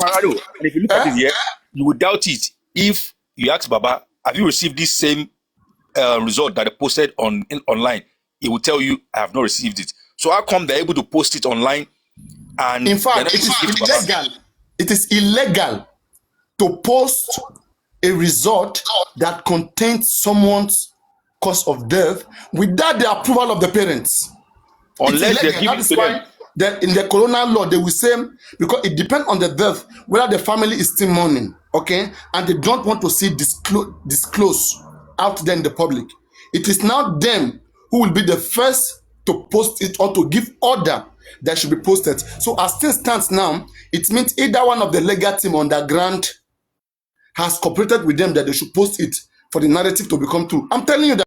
Comparado, and if you look at it here, you would doubt it if you ask Baba, have you received this same result that they posted online? He will tell you, I have not received it. So how come they're able to post it online? And in fact, it is illegal. It is illegal to post a result that contains someone's cause of death without the approval of the parents. Unless they give it to them. That in the colonial law, they will say, because it depends on the death, whether the family is still mourning, okay? And they don't want to see disclose out there in the public. It is now them who will be the first to post it or to give order that should be posted. So as things stands now, it means either one of the legal team underground has cooperated with them that they should post it for the narrative to become true. I'm telling you that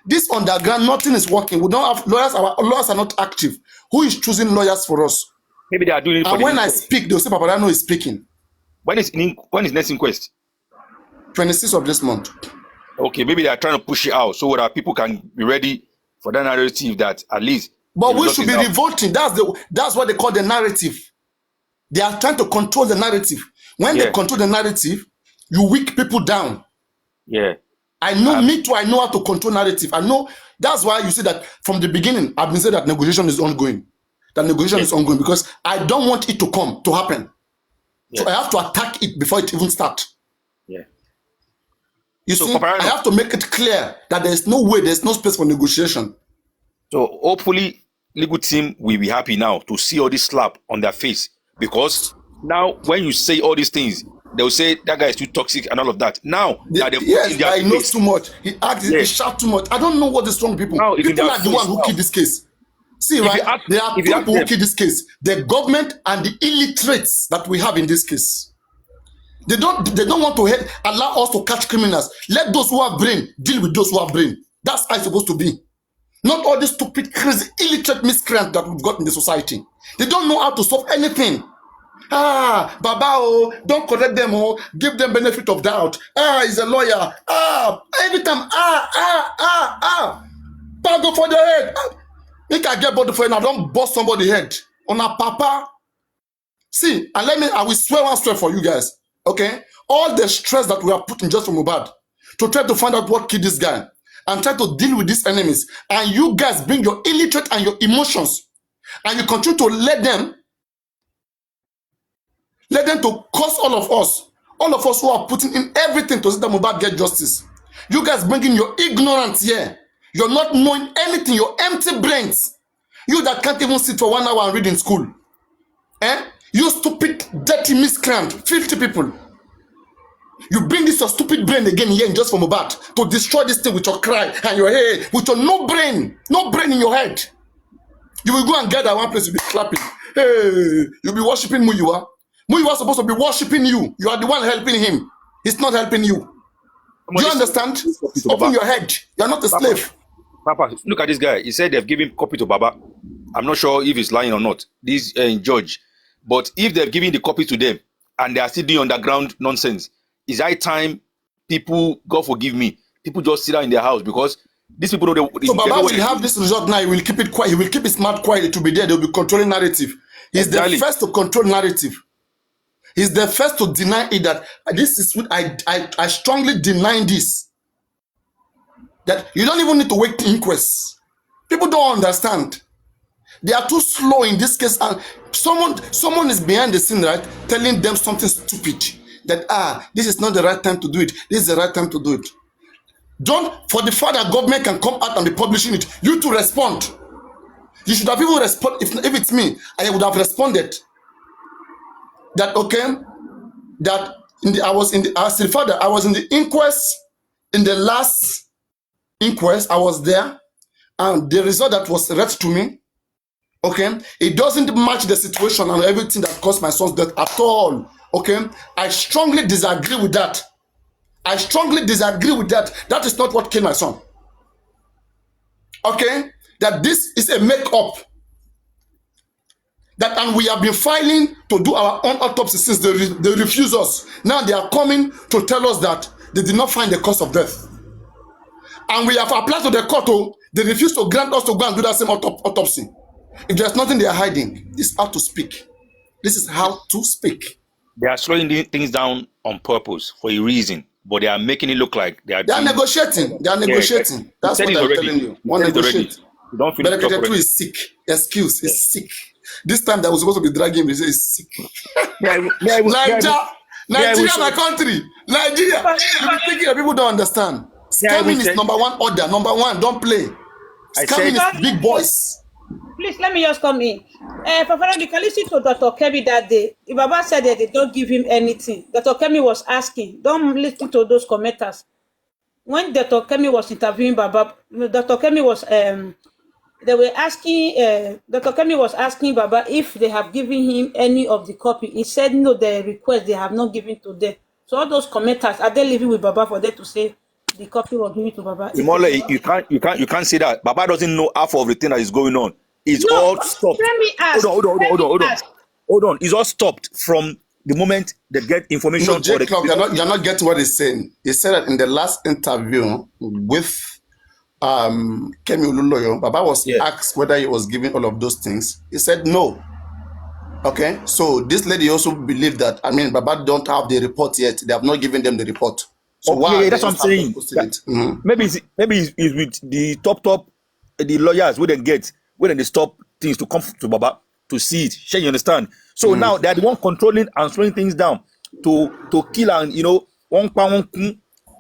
this underground, nothing is working. We don't have lawyers. Our lawyers are not active. Who is choosing lawyers for us? Maybe they are doing it for and when I speak, they'll say Papadano is speaking. When is next inquest? 26th of this month. Okay, maybe they are trying to push it out so that people can be ready for that narrative that at least. But we should be revolting. That's what they call the narrative. They are trying to control the narrative. When they control the narrative, you weak people down. Yeah. I know, me too, I know how to control narrative. I know, that's why you see that from the beginning, I've been saying that negotiation is ongoing. That negotiation is ongoing because I don't want it to happen. So I have to attack it before it even starts. Yeah. You see, I have to make it clear that there's no way, there's no space for negotiation. So hopefully, legal team will be happy now to see all this slap on their face, because now when you say all these things, they will say that guy is too toxic and all of that. Now, I know too much. He acts, he shout too much. I don't know what is wrong with people. Now, people are the one who killed this case. See, right? There are people who killed this case. The government and the illiterates that we have in this case. They don't want to allow us to catch criminals. Let those who have brain deal with those who have brain. That's how it's supposed to be. Not all these stupid, crazy, illiterate miscreants that we've got in the society. They don't know how to solve anything. Baba, don't correct them, give them benefit of doubt. He's a lawyer. Every time, go for the head. Make I get body for you, I don't bust somebody's head. On a papa. See, and I will swear one swear for you guys. Okay? All the stress that we are putting just from Mohbad to try to find out what killed this guy and try to deal with these enemies. And you guys bring your illiterate and your emotions and you continue to let them to curse all of us who are putting in everything to see that Mohbad get justice. You guys bringing your ignorance here. You're not knowing anything, your empty brains. You that can't even sit for 1 hour and read in school. You stupid, dirty miscreant, filthy people. You bring this your stupid brain again here in just for Mohbad to destroy this thing with your cry and your head, with your no brain in your head. You will go and gather one place, you'll be clapping. Hey, you'll be worshiping Muyiwa. Muyiwa is supposed to be worshiping you. You are the one helping him. He's not helping you. Do you understand? Open your head. You're not a slave. Papa, look at this guy. He said they've given copy to Baba. I'm not sure if he's lying or not. This judge. But if they've given the copy to them and they are still doing underground nonsense, is high time people, God forgive me, people just sit down in their house because these people don't. So Baba will have this result now. He will keep it quiet. He will keep his mouth quiet. It will be there. They will be controlling narrative. He's the first to control narrative. He's the first to deny it. That this is what I strongly deny this. That you don't even need to wait to inquest. People don't understand. They are too slow in this case, and someone is behind the scene, right, telling them something stupid. That this is not the right time to do it. This is the right time to do it. For the fact that government can come out and be publishing it, you to respond. You should have even responded. If it's me, I would have responded. That okay, that I was in the inquest, in the last inquest, I was there, and the result that was read to me, okay, it doesn't match the situation and everything that caused my son's death at all. Okay, I strongly disagree with that. I strongly disagree with that. That is not what killed my son. Okay, that this is a make-up. And we have been filing to do our own autopsy since they refuse us. Now they are coming to tell us that they did not find the cause of death. And we have applied to the court. They refuse to grant us to go and do that same autopsy. If there's nothing they are hiding, this is how to speak. This is how to speak. They are slowing things down on purpose for a reason, but they are making it look like they are negotiating. They are negotiating. That's what I'm telling you. One negotiate. Don't feel Berekete too is sick. Excuse, is sick. This time that was supposed to be dragging him, he said he's sick. Nigeria, my country. Nigeria. You be thinking that people don't understand. Scamming is number one order. Number one, don't play. Scamming is big boys. Please let me just come in. Fafana, you can listen to Dr. Kemi that day. If Baba said that they don't give him anything, Dr. Kemi was asking, don't listen to those commenters. When Dr. Kemi was interviewing Baba, Dr. Kemi was they were asking Dr. Kemi was asking Baba if they have given him any of the copy. He said no, the request they have not given to them. So all those commenters, are they living with Baba for them to say the copy was given to Baba? Imole, you can't say that. Baba doesn't know half of the thing that is going on. It's all stopped. Let me ask. Hold on. It's all stopped from the moment they get information. No, Jake Clark, you're not getting what he's saying. He said that in the last interview with Kemi Olunloyo, Baba was asked whether he was giving all of those things. He said no. Okay, so this lady also believed that, Baba don't have the report yet. They have not given them the report. So why? That's what I'm saying. Maybe it's with the top the lawyers wouldn't get when they stop things to come to Baba to see it. Shall you understand? So now they're the one controlling and slowing things down to kill and one pound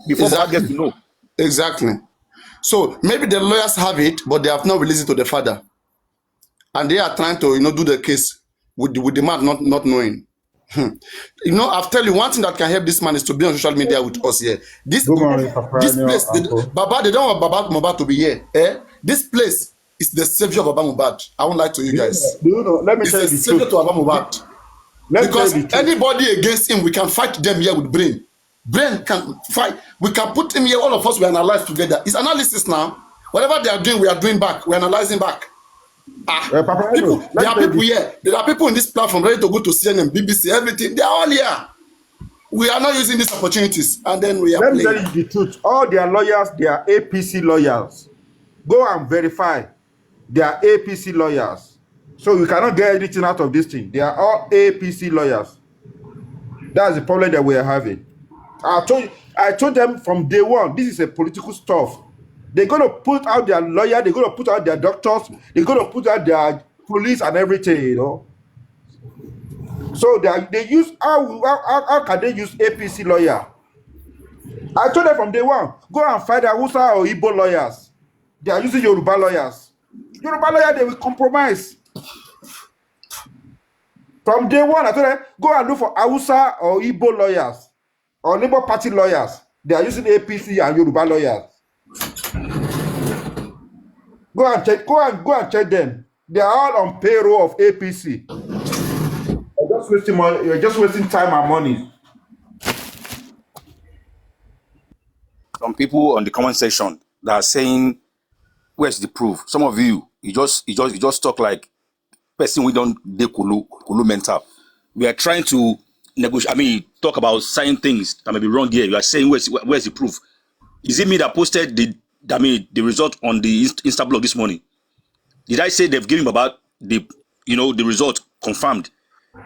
before Baba gets to know. Exactly. So maybe the lawyers have it, but they have not released it to the father, and they are trying to do the case with the man not knowing. I've tell you one thing that can help this man is to be on social media with us here. This place, Baba, they don't want Baba Mohbad to be here. This place is the savior of Baba Mohbad. I won't lie to you guys. Let me tell you the savior to Baba Mohbad. Because anybody against him, we can fight them here with brain. Brain can fight. We can put him here. All of us, we analyze together. It's analysis now. Whatever they are doing, we are doing back. We're analyzing back. There are people here. There are people in this platform ready to go to CNN, BBC, everything. They are all here. We are not using these opportunities, and then we are playing. Let me tell you the truth. All their lawyers, they are APC lawyers. Go and verify. They are APC lawyers. So you cannot get anything out of this thing. They are all APC lawyers. That's the problem that we are having. I told them from day one, this is a political stuff. They're going to put out their lawyer, they're going to put out their doctors, they're going to put out their police and everything, So they use, how can they use APC lawyer? I told them from day one, go and find Hausa or Igbo lawyers. They are using Yoruba lawyers. Yoruba lawyer, they will compromise. From day one, I told them, go and look for Hausa or Igbo lawyers or Labour Party lawyers. They are using APC and Yoruba lawyers. Go and check them. They are all on payroll of APC. You're just wasting money. You're just wasting time and money. Some people on the comment section that are saying, "Where's the proof?" Some of you just talk like person we don't de kulu mental. We are trying to negotiate. Talk about certain things that may be wrong here. You are saying, "Where's the proof?" Is it me that posted the result on the Insta blog this morning? Did I say they've given Baba the result confirmed?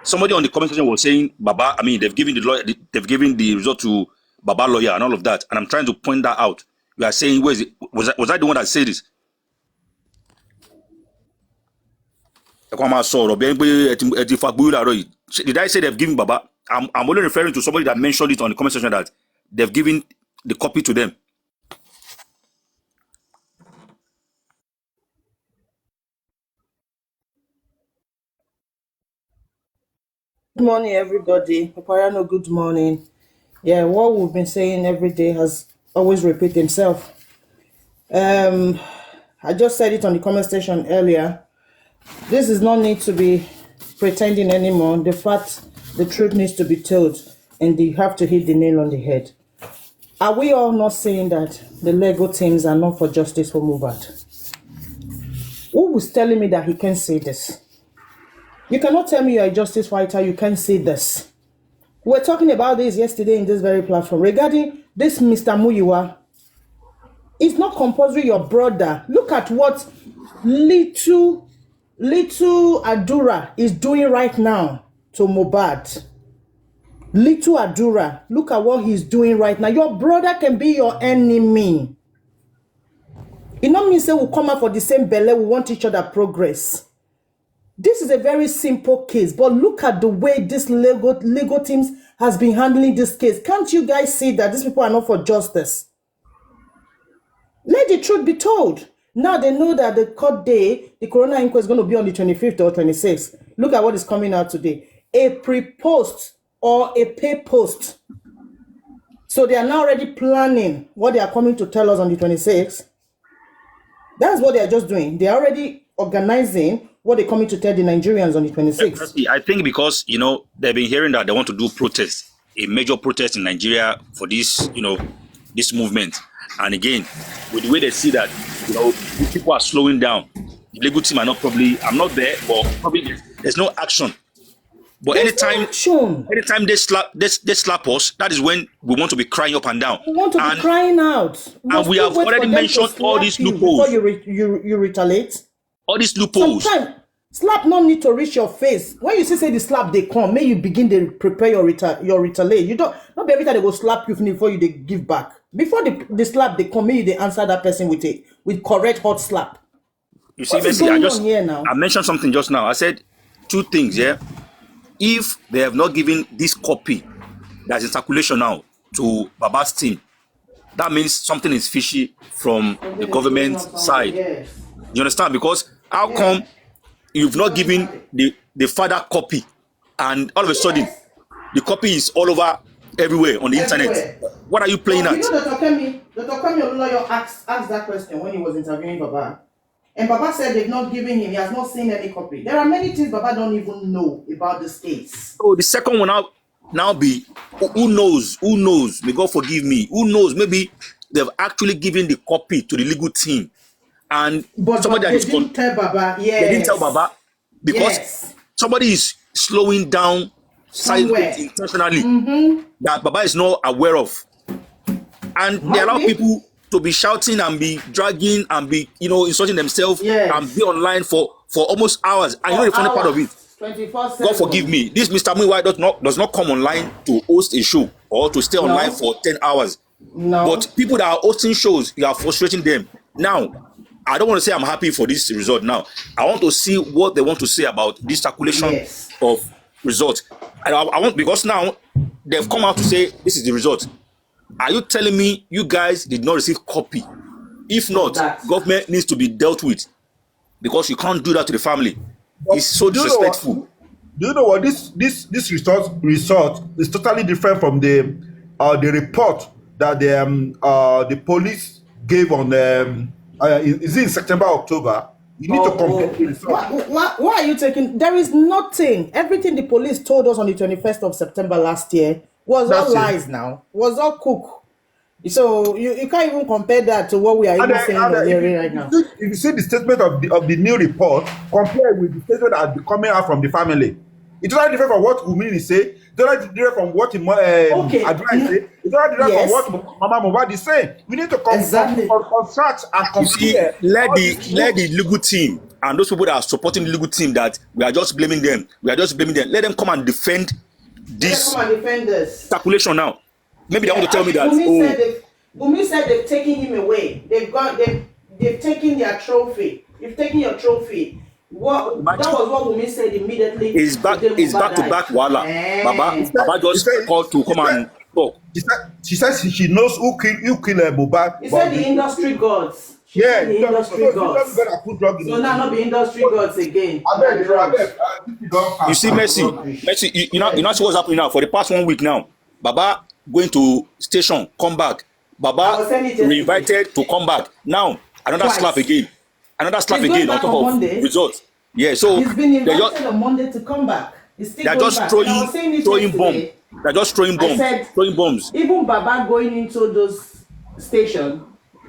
Somebody on the comment section was saying Baba, they've given the result to Baba lawyer and all of that, and I'm trying to point that out. You are saying, where is it? Was I the one that said this? Did I say they've given Baba? I'm only referring to somebody that mentioned it on the comment section that they've given the copy to them. Good morning, everybody. Paparano, good morning. Yeah, what we've been saying every day has always repeated himself. I just said it on the comment section earlier. This is not need to be pretending anymore. The truth needs to be told, and you have to hit the nail on the head. Are we all not saying that the Lego teams are not for justice for Mohbad? Who was telling me that he can't say this? You cannot tell me you're a justice fighter, you can't say this. We were talking about this yesterday in this very platform regarding this Mr. Muyiwa. It's not compulsory your brother. Look at what little Adura is doing right now to Mohbad. Little Adura, look at what he's doing right now. Your brother can be your enemy. It not mean say we'll come out for the same belly, we want each other progress. This is a very simple case, but look at the way this legal teams has been handling this case. Can't you guys see that these people are not for justice? Let the truth be told. Now they know that the court day, the coroner inquest is going to be on the 25th or 26th. Look at what is coming out today. A pre-post or a pay post. So they are now already planning what they are coming to tell us on the 26th. That's what they are just doing. They are already organizing what they're coming to tell the Nigerians on the 26th. I think because, they've been hearing that they want to do protest, a major protest in Nigeria for this, this movement. And again, with the way they see that, people are slowing down. The legal team are not I'm not there, but probably there's no action. But anytime they slap us, that is when we want to be crying up and down. We want to be crying out. And we have already mentioned all these loopholes. Before you retaliate. All these loopholes. Sometimes slap no need to reach your face. When you say the slap they come, may you begin to prepare your retaliate. You don't not be every time they go slap you before you they give back. Before the slap they come, may you they answer that person with correct hot slap. You see, Messi, I mentioned something just now. I said two things, yeah. If they have not given this copy that's in circulation now to Baba's team, that means something is fishy from the government side. Yes. You understand? Because how come you've not given the father copy, and all of a sudden the copy is all over everywhere on the internet? What are you playing at? Dr. Kemi lawyer asked that question when he was interviewing Baba. And Baba said they've not given him, he has not seen any copy. There are many things Baba don't even know about this case. So the second one now be, who knows, may God forgive me, who knows, maybe they've actually given the copy to the legal team. And somebody they didn't tell Baba, yes. They didn't tell Baba because somebody is slowing down silently, intentionally, that Baba is not aware of. And they allow people to be shouting and be dragging and be, insulting themselves and be online for almost hours. And the funny part of it, 24/7. God forgive me, this Mr. Muiwa does not come online to host a show or to stay online for 10 hours. No. But people that are hosting shows, you are frustrating them. Now, I don't want to say I'm happy for this result now. I want to see what they want to say about this circulation of results. And I want, because now they've come out to say this is the result. Are you telling me you guys did not receive copy? If not, government needs to be dealt with, because you can't do that to the family. It's so disrespectful. Do you know what this result is totally different from the report that the police gave on is it in September, October? You need to compare the result. Why are you taking? There is nothing. Everything the police told us on the 21st of September last year was all lies now. Was all cook. So you can't even compare that to what we are even saying or hearing right now. If you see the statement of the new report, compare with the statement that are coming out from the family, it's totally different from what Wunmi say. It's totally different from what Adrian say. It's totally different from what Mama Mohbad is saying. We need to construct and compare. Let the legal team and those people that are supporting the legal team, that we are just blaming them. Let them come and defend this circulation now. Maybe they want to tell me that. Wunmi said they've taken him away. They've taken their trophy. You've taken your trophy. That was what Wunmi said immediately. It's back to back Wala. Baba just called to come and talk. She says she knows who killed Mohbad. He said the industry gods. The industry gods. So now not the industry gods again. You see, Messi, you know what's happening now for the past 1 week now. Baba going to station, come back. Baba reinvited to come back. Now another slap again. On top of results. Yeah, so he's been invited on Monday to come back. They're just throwing bombs. They're just throwing bombs. Even Baba going into those stations,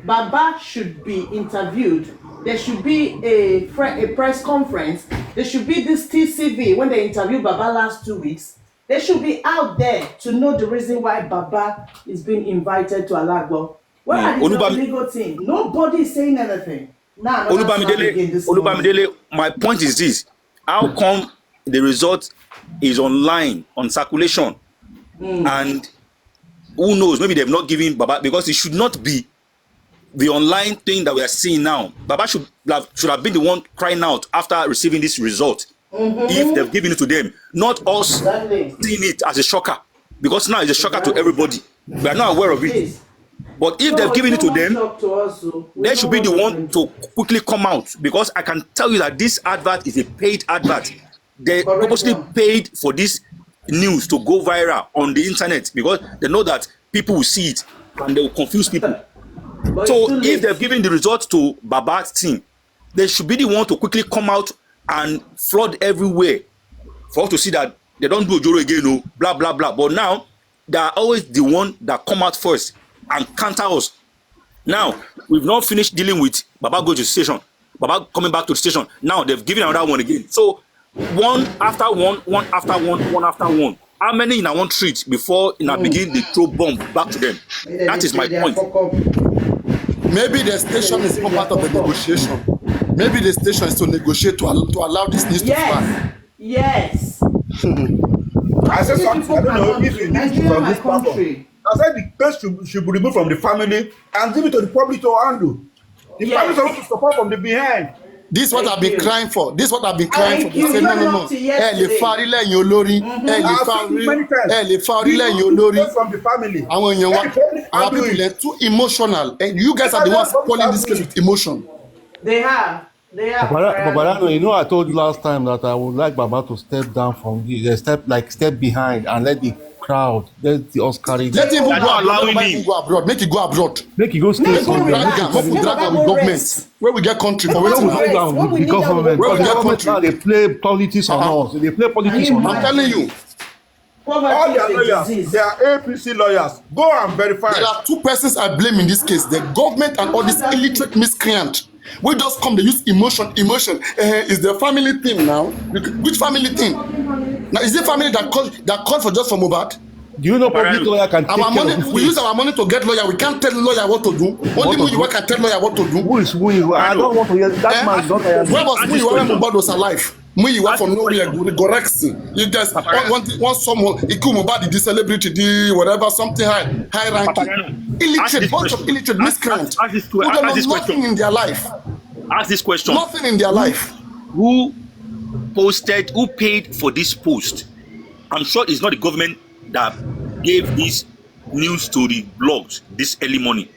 Baba should be interviewed. There should be a press conference. There should be this TCV when they interviewed Baba last 2 weeks. They should be out there to know the reason why Baba is being invited to Alagbo. Where are the legal team? Nobody is saying anything. Olubamidele, my point is this: how come the result is online on circulation, And who knows, maybe they've not given Baba, because it should not be the online thing that we are seeing now. Baba should have been the one crying out after receiving this result. If they've given it to them, not us seeing it as a shocker, because now it's a shocker to everybody. We are not aware of it. But if they've given it to them, they should be the one to quickly come out, because I can tell you that this advert is a paid advert. They purposely paid for this news to go viral on the internet, because they know that people will see it and they will confuse people. So if they've given the results to Baba's team, they should be the one to quickly come out and flood everywhere for us to see that they don't do Ojoro again, no, blah, blah, blah. But now, they are always the one that come out first and counter us. Now, we've not finished dealing with Baba going to the station, Baba coming back to the station. Now, they've given another one again. So, one after one, one after one, one after one. How many in a one treat before in a begin they throw bomb back to them? That is my point. Maybe the station is not part of the negotiation. Maybe the station is to negotiate to allow this news to fly. Yes. I said something, I don't know if it is from this platform. I said the case should be removed from the family and give it to the public to handle. The family is supposed to support from the behind. This is what I've been crying for. This is what I've been crying for. They say no. Le fa orílẹ̀ yín olórí. Le fa orílẹ̀ yín olórí. From the family. Àwọn èèyàn wa, our people are too emotional, and you guys are the ones calling this case with emotion. They have. But you know, I told you last time that I would like Baba to step down from this, step behind and let the crowd, let the Oscar. Let him go abroad. Make it go abroad. Make it go stay somewhere. Hope we drag with government. Where we get country for waiting. The government. Where we get country. Now they play politics on us. They play politics on us. I'm telling you. All their lawyers, they are APC lawyers. Go and verify. There are two persons I blame in this case: the government and all this illiterate miscreant. We just come, they use emotion. Is the family thing now? Which family thing? Now, is it family that called for just for Mohbad? Do you know public lawyer can take care of this? We use our money to get lawyer. We can't tell lawyer what to do. Only Muyiwa can tell lawyer what to do. Who is Muyiwa? I don't want to hear that man. Where was Muyiwa when Mohbad was alive? Muyiwa from nowhere, Gorexi. You guys want someone, Iku Mohbad, the celebrity, the whatever, something high ranking. Illiterate, bunch of illiterate miscreants who don't know nothing in their life. Ask this question. Nothing in their life. Who paid for this post? I'm sure it's not the government that gave this news to the blogs this early morning.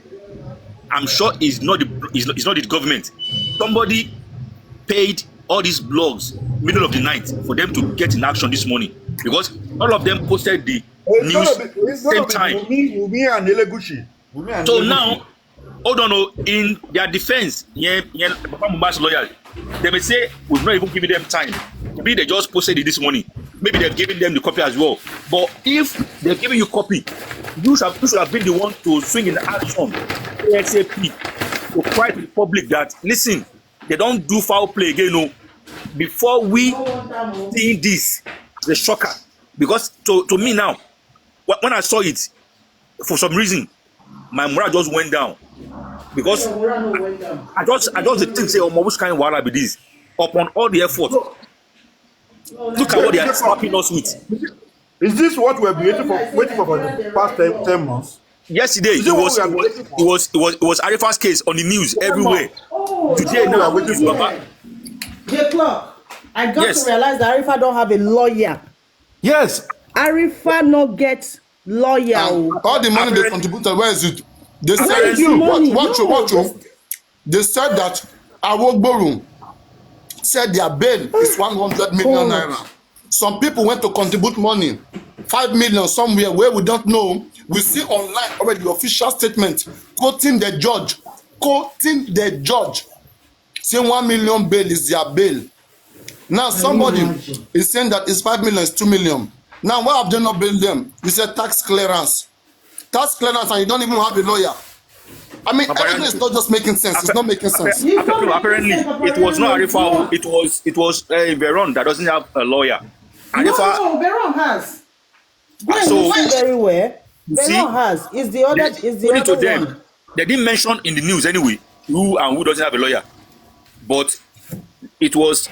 I'm sure it's not the government. Somebody paid all these blogs middle of the night for them to get in action this morning, because all of them posted the news same time. Wumi and Elegushi. So now, hold on, in their defense, Papa Mohbad's lawyer, they may say we've not even given them time. Maybe they just posted it this morning. Maybe they've given them the copy as well. But if they're giving you copy, you should have been the one to swing in action ASAP to cry to the public that, listen, they don't do foul play again, no. Before we see this, the shocker. Because to me now, when I saw it, for some reason, my morale just went down. Because I just think, say, which kind of wahala be this? Upon all the effort, look at what they are slapping us with. Is this what we have been waiting for the past 10 months? Yesterday, it was Arifa's case on the news everywhere. Today, now we're waiting for Baba. I got to realize that Arifa don't have a lawyer. Yes. Arifa no get lawyer. All the money they contributed, where is it? They said, watch. They said that Awogboru said their bail is 100 million naira. Some people went to contribute money, 5 million somewhere where we don't know. We see online already the official statement quoting the judge, saying 1 million bail is their bail. Now somebody is saying that it's 5 million, it's 2 million. Now why have they not bailed them? We said tax clearance, and you don't even have a lawyer. I mean, everything is not just making sense. It's not making sense. Apparently, it was not Arifa. It was Veron that doesn't have a lawyer. No, Veron has. So very well. Veron has. Is the other one. They didn't mention in the news anyway who doesn't have a lawyer, but it was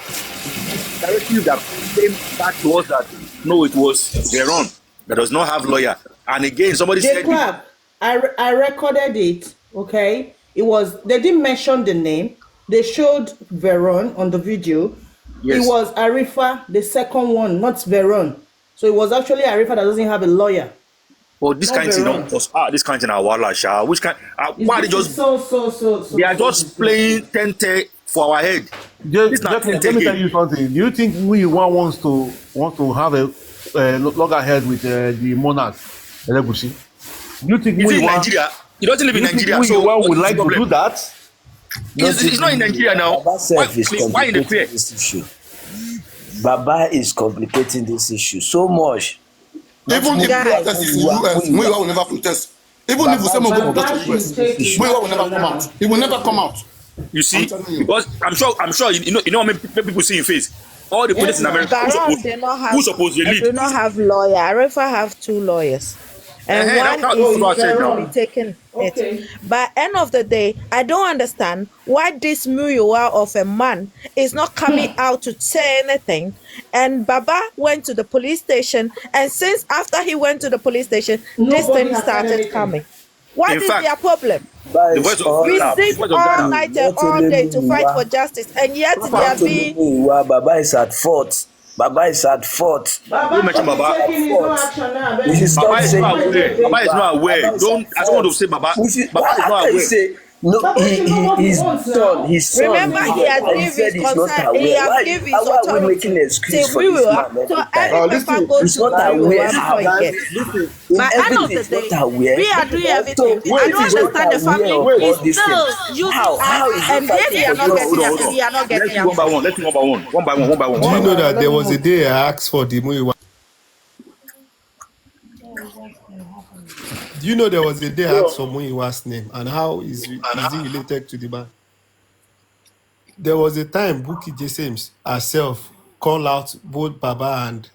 directly that came back to us that no, it was Veron that does not have lawyer. And again, somebody J said, Club, I recorded it. Okay, it was they didn't mention the name. They showed Veron on the video. yes. It was Arifa, the second one, not Veron. So it was actually Arifa that doesn't have a lawyer. Well, this Not kind of thing, Veron. this kind of thing, wala, sha. Which kind? Why they It's just? so. They are just playing tente for our head. This not Let tente me tell game. you something. Do you think Muyiwa wants to have a loggerhead with the monarch, Elegushi? Do you think Is it in Muyiwa? Nigeria? He doesn't live in Do you think Nigeria, so Muyiwa what would is like the to do problem? that? It's not in Nigeria now. Baba self is Why in the fear? complicating this issue. Baba is complicating this issue so much. Even if Guys, protest is in US, Muyiwa will never protest. Even if we say Mongo protest in US, Muyiwa will never come out. He will never come out. You see, I'm telling you. because I'm sure you know how many people see in face. All the police in America Baron did not have. who suppose they They lead. do not have lawyer. Arifa have 2 lawyers, and That's one what I said is now. be taking Okay. it. But end of the day, I don't understand why this Muyiwa of a man is not coming out to say anything. And Baba went to the police station, and since after he went to the police station, this Nobody thing has said started anything. coming. What In is fact, their problem? But The it's voice of all- We God. sit Voice of all God. night and Not all only day to fight Muyiwa. for justice, and yet they are Not only being. Muyiwa, Baba is at fault. Baba is at fault. You mentioned Baba. taking his own action now. We should stop Baba is saying not aware. Baba is not aware. Baba is Don't. at I don't want to fault. say Baba. We should- Baba is how not can you aware. say no? Baba should know what he His wants son, now. his son. Remember, he has he given said his he's not consent. aware. He has Why, given his why are we authority. making an excuse Till for we this will. man every So time? every listen, paper goes He's to not the aware. before How? he gets. Listen, But end of Everything the is day, not aware. we are doing everything. So, I if don't he's not understand the family. aware of He's all these still things, using how us, is he and they fighting are for not justice? getting Hold on. we are not Let's getting do one by answers. one. Let's do one by one. One by one. One by one. Do One you by know one. that there was a day I asked for the Muyiwa? Do you know there was a day I asked for Muyiwa's name and how is he related to the man? There was a time Bukky Jesse herself called out both Baba and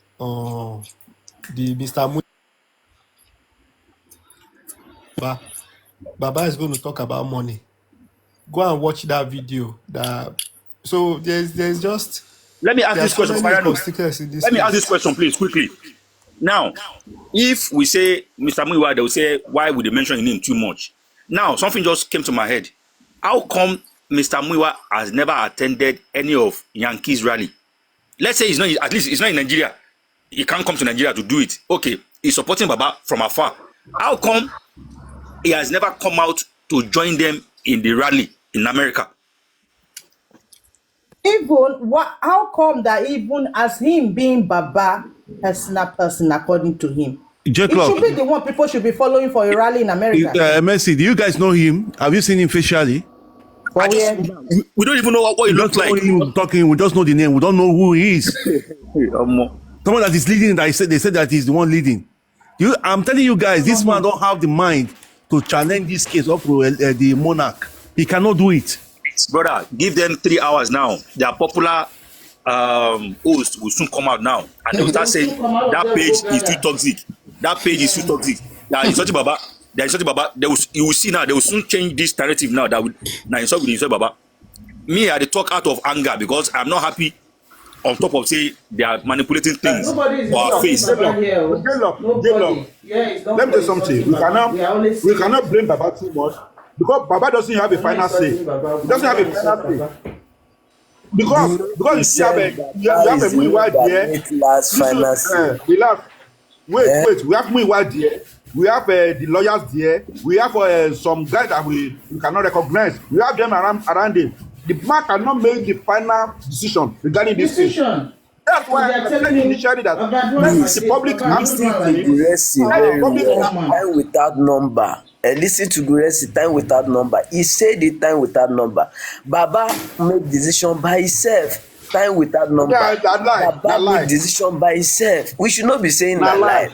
the Mr. Muyiwa. Baba is going to talk about money. Go and watch that video. So there's just Let me ask there are this so question, many Mariano. constituencies in this Let me ask case. this question, please, quickly. Now, if we say Mr. Muyiwa, they will say, why would they mention his name too much? Now, something just came to my head. How come Mr. Muyiwa has never attended any of Yankees rally? Let's say he's not, at least he's not in Nigeria. He can't come to Nigeria to do it. Okay, he's supporting Baba from afar. How come he has never come out to join them in the rally in America? How come that even as him being Baba personal person according to him, J it Club, should be the one people should be following for a rally in America. Mercy, do you guys know him? Have you seen him facially? For where? We don't even know what he We looks don't know like. him talking. We just know the name. We don't know who he is. Someone that is leading. They said that he's the one leading. I'm telling you guys, this man don't have the mind to challenge this case up to the monarch. He cannot do it. Brother, give them 3 hours now. Their popular host will soon come out now, and they will start saying that page is too toxic. That page is too toxic. That is something Baba. There is something Baba. You will see now. They will soon change this narrative now. That will now insult with insult Baba. Me, I dey talk out of anger because I'm not happy. On top of say they are manipulating things Nobody is for our face. Baba here. Oh. J-Lo, Nobody. Yeah, it's not let me tell you for something. insulting Baba. We cannot blame Baba too much because Baba doesn't have a final say. He doesn't have a final say. Because you see, you have a Muyiwa there. Last final say. Relax. Wait. We have Muyiwa there. We have the lawyers there. We have some guys that we cannot recognize. We have them around him. The man cannot make the final decision regarding this thing. That's why I said initially that the public has Listen to Guresi very well. Time without number. Listen to Guresi, time without number. He said the time without number. Baba make decision by himself. Time without number. Baba make decision by himself. We should not be saying na lie.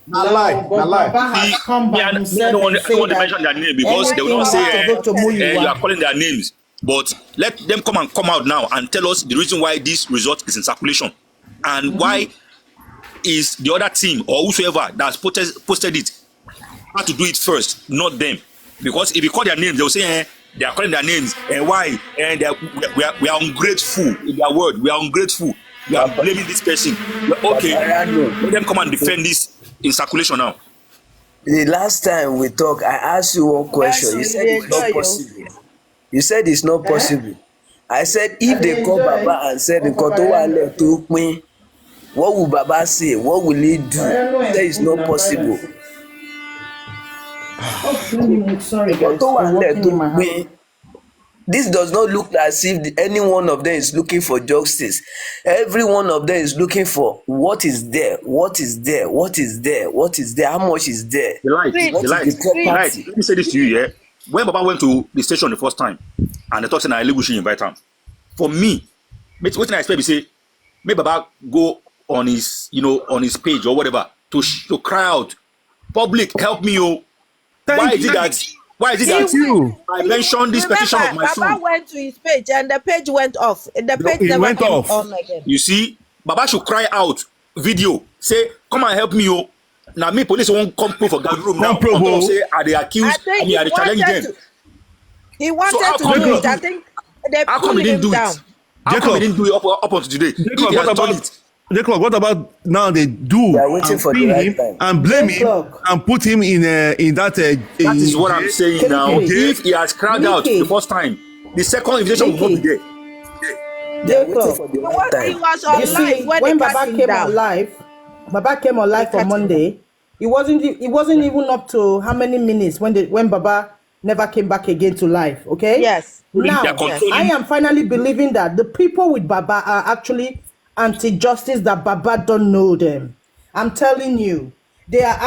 Baba has come by I don't himself want and say to that mention their name because they will not anything say has to go to Muyiwa. you are calling their names. But let them come out now and tell us the reason why this result is in circulation and why is the other team or whosoever that's posted it had to do it first, not them. Because if you call their names, they'll say they are calling their names and why and we are ungrateful in their word. We are ungrateful. We are blaming this person. Okay, let them come and defend this in circulation now. The last time we talked, I asked you one question. so You you said dey it's not enjoy o. possible. You said it's not Eh? possible. I said I if dey they call enjoy. Baba and said Wọ́n nǹkan tó fọkàn wà rẹ̀ ń lẹ̀ tó pín, what will Baba say? What will he do? ọ̀rẹ́ ló Say it's improve not na possible. violence. Oh, sorry Nǹkan guys, tó wà I'm lẹ̀ working tó in my house. pín. This does not look as if any one of them is looking for justice. Every one of them is looking for what is there, what is there, what is there, what is there, how much is there, The light, Green, what the is light, the the light. property. Let me say this to you, yeah. When Baba went to the station the first time, and they thought that illegal should invite him. For me, what I expect is say, may Baba go on his, on his page or whatever to cry out, public, help me, oh. Why is it that? Why is it He that you. I mentioned this petition of remember, my Baba son? went to his page and the page went off. The page It never went came off. on again. You see, Baba should cry out, video, say, come and help me, oh. Now me police won't come proof for that room now. Come prove, On top oh. say, are they I accused? think I mean, are they challenging them? He wanted how to come do he it. didn't I do think they How come pulled he didn't him do down. it? How come he didn't do it up until today? If Jacob, he has what done about it, Jacob? What about now? They do They are waiting and for the pin right him time. and blame him Jacob. and put him in that. that is what I'm saying Can now. you- If he has cried out Mickey. the first time, the second invitation will not be Mickey. there. They are waiting Jacob. for the He right was, he time. was on You see, live when when they cut Baba him came down. on live, Baba came on live They on cut him Monday. It wasn't even up to how many minutes when Baba never came back again to live. Okay. Yes. They are Now controlling. I am finally believing that the people with Baba are actually anti-justice. That Baba don't know them. I'm telling you, there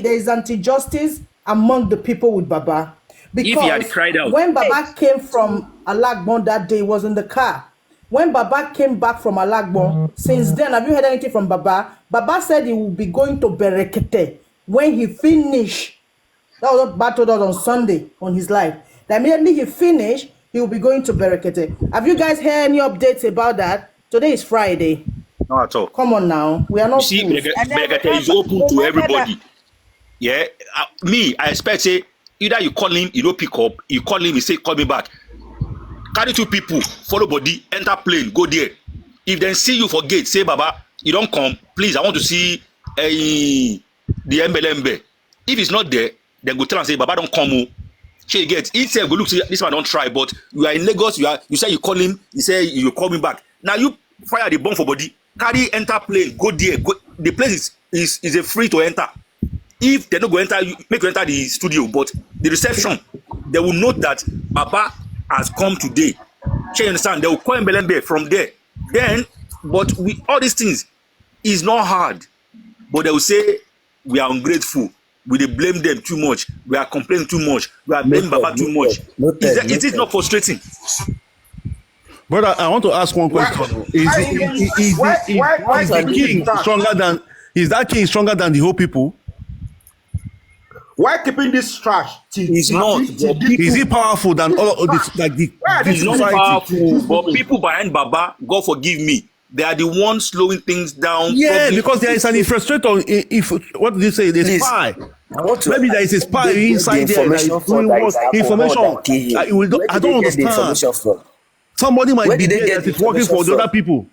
is anti-justice among the people with Baba. If he had cried out. When Baba came from Alagbon that day, he was in the car. When Baba came back from Alagbon, since then, have you heard anything from Baba? Baba said he will be going to Berekete when he finished. That was what Baba told us on Sunday on his live. That immediately he finished, he will be going to Berekete. Have you guys heard any updates about that? Today is Friday. Not at all. Come on now. We are You not see, fools. And then Berekete is remember- open to remember everybody. Yeah, me, I expect say either you call him, you don't pick up. You call him, he say call me back. Carry two people, follow body, enter plane, go there. If they see you for gate, say Baba, you don't come. Please, I want to see the Embelembe. If it's not there, then go tell and say Baba don't come. Oh. She get it. Say go look. See, this man don't try, but you are in Lagos. You say you call him. You say you call me back. Now you fire the bomb for body. Carry enter plane, go there. Go, the place is a free to enter. If they don't go enter, make you enter the studio, but the reception, they will note that Baba has come today. You understand? They will call Mbelembe from there. Then, but with all these things, it's not hard. But they will say we are ungrateful. We dey blame them too much. We are complaining too much. We are blaming Baba too much. Is it not frustrating? Brother, I want to ask one question. Is the king stronger than? Is that king stronger than the whole people? Why keeping this trash? It's not. Is he powerful than all of this? Like the He's not society? powerful, but people behind Baba, God forgive me, they are the ones slowing things down. Yeah, probably. because there is an infiltrator. If what did you say? There's Please, spy. I want to Maybe there is a spy They get inside the there that is information doing from that what is alcohol information. that kill him. I Where don't did they get the understand. information from? Somebody might Where be did they there get that the is working for information the other from? people.